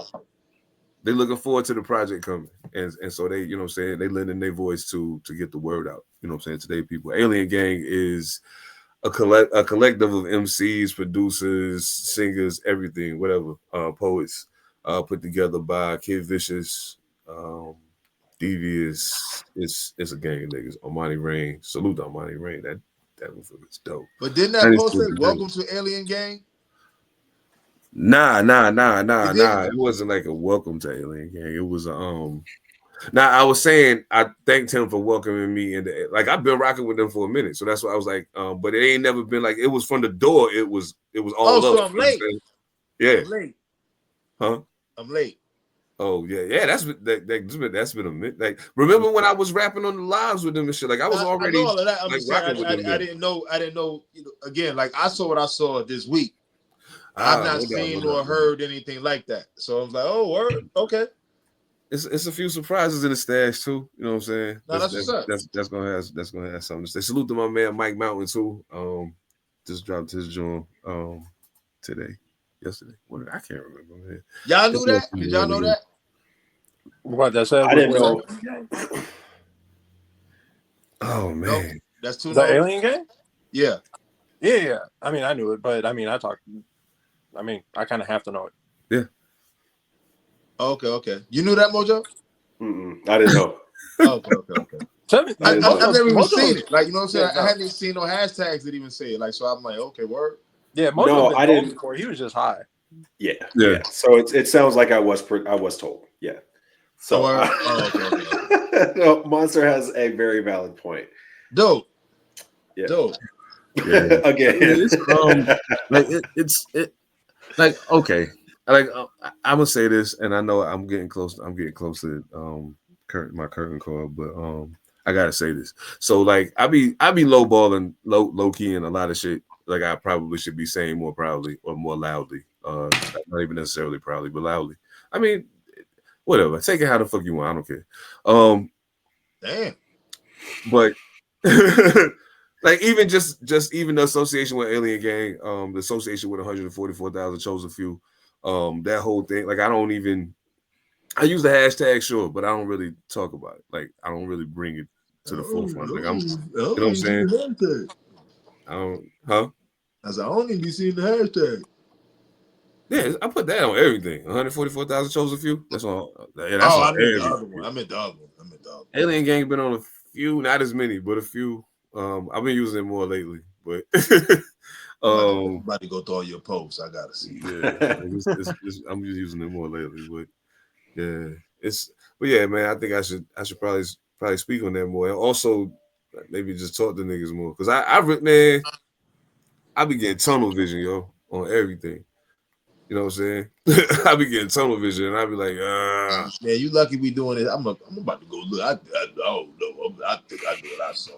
They're looking forward to the project coming, and so they, you know what I'm saying, they lend in their voice to get the word out. You know what I'm saying? Today, people, Alien Gang is a collective of MCs, producers, singers, everything, whatever, poets, put together by Kid Vicious, Devious. It's a gang of niggas. Armani Rain, salute to Armani Rain. That motherfucker's dope. But didn't that post say "Welcome to Alien Gang"? Nah. It wasn't like a welcome to Alien Gang. It was Now I was saying I thanked him for welcoming me, and like I've been rocking with them for a minute, so that's why I was like, but it ain't never been like it was from the door. It was all up. So I'm late. Yeah. I'm late. Huh? I'm late. Oh yeah. That's been a minute. Like, remember when I was rapping on the lives with them and shit? Like I was already. I know all of that. I'm like, just saying, I didn't know. You know, again, like I saw what I saw this week. I've not seen or heard anything like that. So I was like, oh, word, okay. It's a few surprises in the stash too. You know what I'm saying? No, that's gonna have something to say. Salute to my man Mike Mountain too. Just dropped his joint yesterday. I can't remember, man. Y'all knew that? Did y'all know that? What that said? I didn't know. Oh man, nope. That's too. The Alien Gang? Yeah. I mean, I knew it, but I mean, I kind of have to know it. Yeah. Okay. You knew that, Mojo? I didn't know. Okay. I've never even seen it. Like, you know what I'm saying? Yeah, I hadn't even seen no hashtags that even say it. Like, so I'm like, okay, word. Yeah, Mojo I didn't. Before. He was just high. Yeah. So it sounds like I was told. Yeah. So okay. No, Monster has a very valid point. Dope. Yeah. Dope. Yeah. Again, it's like okay. Like I'm gonna say this, and I know I'm getting close. I'm getting close to my curtain call, but I gotta say this. So like I be lowballing, low key in a lot of shit. Like I probably should be saying more proudly or more loudly. Not even necessarily proudly, but loudly. I mean, whatever. Take it how the fuck you want. I don't care. Damn. But like even just even the association with Alien Gang, the association with 144,000 chosen few, that whole thing. Like I use the hashtag, sure, but I don't really talk about it. Like I don't really bring it to the forefront. Like you know what I'm saying? I don't, huh? I said, I don't even be seeing the hashtag. Yeah, I put that on everything. 144,000 chosen few. That's on. Yeah, that's on everything. I'm in dog one. Alien Gang been on a few, not as many, but a few. I've been using it more lately, but I'm about to go through all your posts. I gotta see. Yeah, I'm just using it more lately, but yeah, but yeah, man. I think I should probably speak on that more, and also maybe just talk to niggas more because I be getting tunnel vision, yo, on everything. You know what I'm saying? I be getting tunnel vision, and I be like, man, you lucky we doing it. I'm about to go look. I don't know. I think I knew what I saw.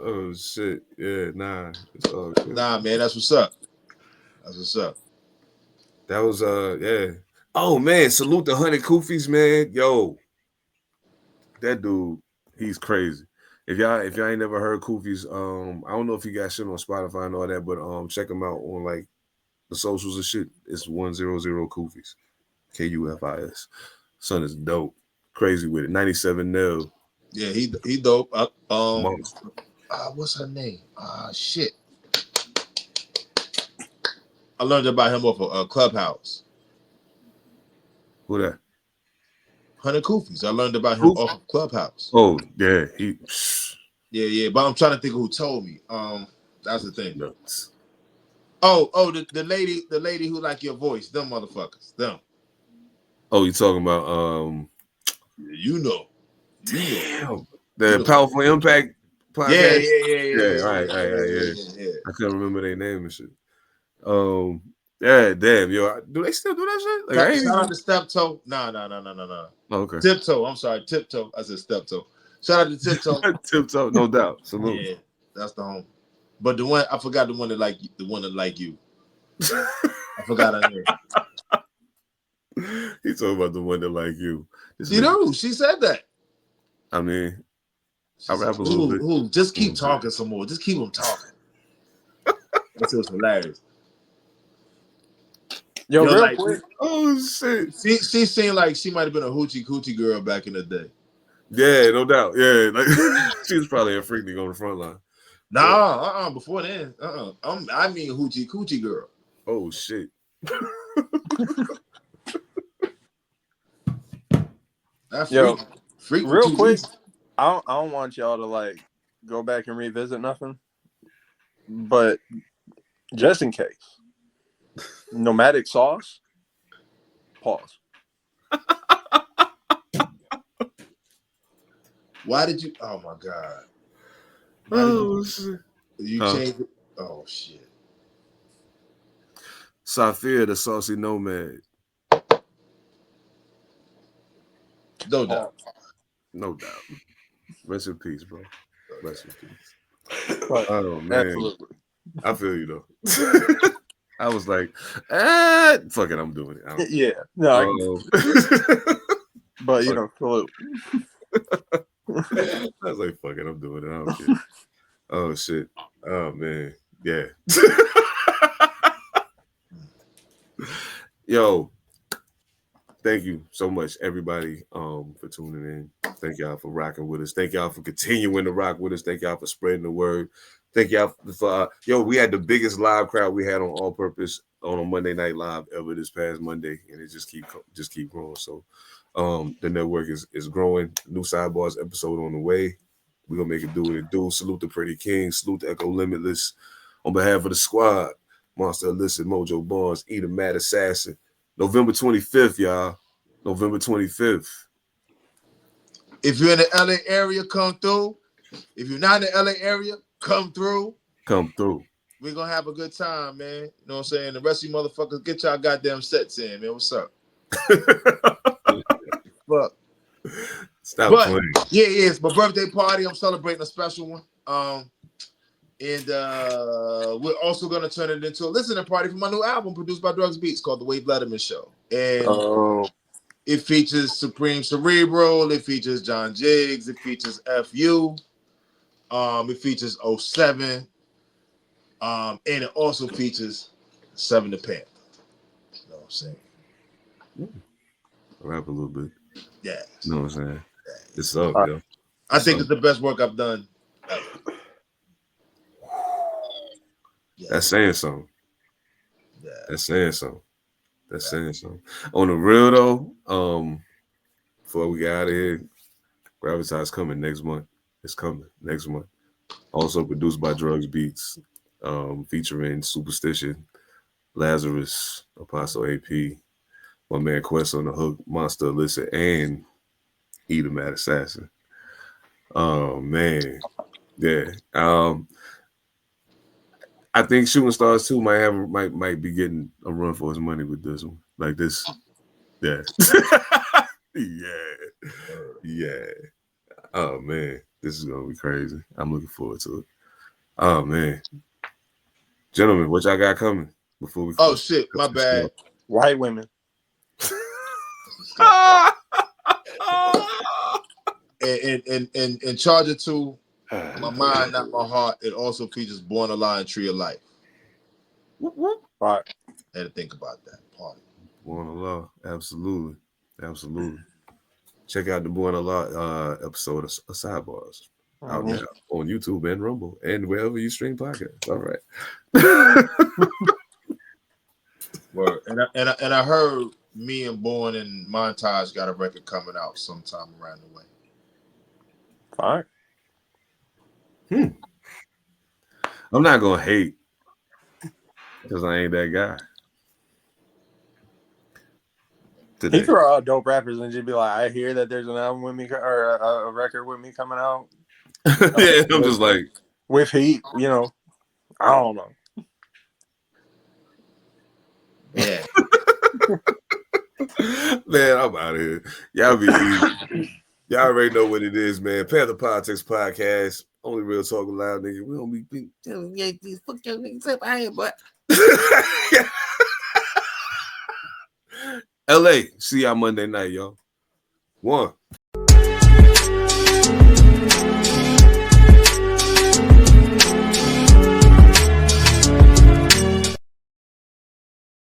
Oh shit! Yeah, nah, it's all good. Nah, man, that's what's up. That was yeah. Oh man, salute the 100 Kufis, man. Yo, that dude, he's crazy. If y'all ain't never heard Kufis, I don't know if you got shit on Spotify and all that, but check them out on like the socials and shit. It's 100 Kufis, Kufis. Son is dope, crazy with it. 97 nil. Yeah, he dope. What's her name? Shit. I learned about him off a Clubhouse. Who that? Hunter Kufis. I learned about him off of Clubhouse. Oh, yeah. Yeah. But I'm trying to think of who told me. That's the thing. Nuts. Oh, the lady who like your voice. Them motherfuckers. Them. Oh, you talking about You know. The Powerful Impact podcast? Yeah. Right. I couldn't remember their name and shit. Yeah, damn, yo. Do they still do that shit? Like, shout out to Steptoe. No. Oh, okay. Tiptoe. I'm sorry, Tiptoe. I said Steptoe. Shout out to Tiptoe. Tiptoe, no doubt. Salute. Yeah, that's the home. But the one I forgot the one that like you. I forgot her name. He talking about the one that like you. You know, she said that. I mean, I rap a little bit. Just keep talking some more. Just keep them talking. That was hilarious. Yo, real like, quick. Oh shit. She seemed like she might have been a hoochie coochie girl back in the day. Yeah, no doubt. Yeah, like she was probably a freak nigga on the front line. Nah, before then, I mean hoochie coochie girl. Oh shit. That's Yo, freak real quick. I don't want y'all to like go back and revisit nothing, but just in case, Nomadic sauce. Pause. Why did you? Oh my god. Shit. You changed it. Oh shit. Safia, the saucy nomad. No doubt. No doubt. Rest in peace, bro. Rest in peace. Oh man. Absolutely. I feel you though. I was like, fuck it, I'm doing it. Yeah. No. But you know, salute. I was like, fuck it, I'm doing it. I don't care. Oh shit. Oh man. Yeah. Yo, thank you so much, everybody, for tuning in. Thank y'all for rocking with us. Thank y'all for continuing to rock with us. Thank y'all for spreading the word. Thank y'all for we had the biggest live crowd we had on All Purpose on a Monday Night Live ever this past Monday, and it just keep growing. So the network is growing. New Sidebars episode on the way. We're gonna make it do what it do. Salute the Pretty King, salute the Echo Limitless. On behalf of the squad, Monster Elicit, Mojo Barnes, ethemadassassin. November 25th, y'all. November 25th. If you're in the LA area, come through. If you're not in the LA area, come through. Come through. We're gonna have a good time, man. You know what I'm saying? The rest of you motherfuckers, get y'all goddamn sets in, man. What's up? Fuck. Stop playing. Yeah, it's my birthday party. I'm celebrating a special one. And we're also gonna turn it into a listening party for my new album produced by Drugs Beats called The Wade Letterman Show. And it features Supreme Cerebral, it features John Jiggs, it features FU, it features 07, and it also features 7 the Panther. You know what I'm saying? I'll rap a little bit. Yeah. You know what I'm saying? It's up, yo. I think it's the best work I've done ever. Yeah. That's saying something. Yeah. That's saying something. That's saying something. On the real though, before we get out of here, Gravitas coming next month. It's coming next month. Also produced by Drugs Beats, featuring Superstition, Lazarus, Apostle AP, my man Quest on the hook, Monster Elicit, and ethemadassassin. Oh man, yeah. I think Shooting Stars 2 might be getting a run for his money with this one. Like this. Yeah. Yeah. Oh man. This is gonna be crazy. I'm looking forward to it. Oh man. Gentlemen, what y'all got coming before we shit, my bad. White women. And Charger 2, my mind, not my heart. It also features Born Alive, Tree of Life. Right. I had to think about that part. Born Alive, absolutely. Check out the Born Alive episode of Sidebars out now on YouTube and Rumble and wherever you stream podcasts. All right. Word. And I heard me and Born and Montage got a record coming out sometime around the way. Fine. I'm not gonna hate because I ain't that guy. Today. He throw out dope rappers and just be like, I hear that there's an album with me or a record with me coming out. Yeah, I'm just like with heat, you know. I don't know. Yeah. Man, I'm out of here. Y'all be easy. Y'all already know what it is, man. Pantha Politix Podcast. Only real talking loud, nigga. We don't be telling these fuck your niggas up out here, but LA. See y'all Monday night, y'all. One.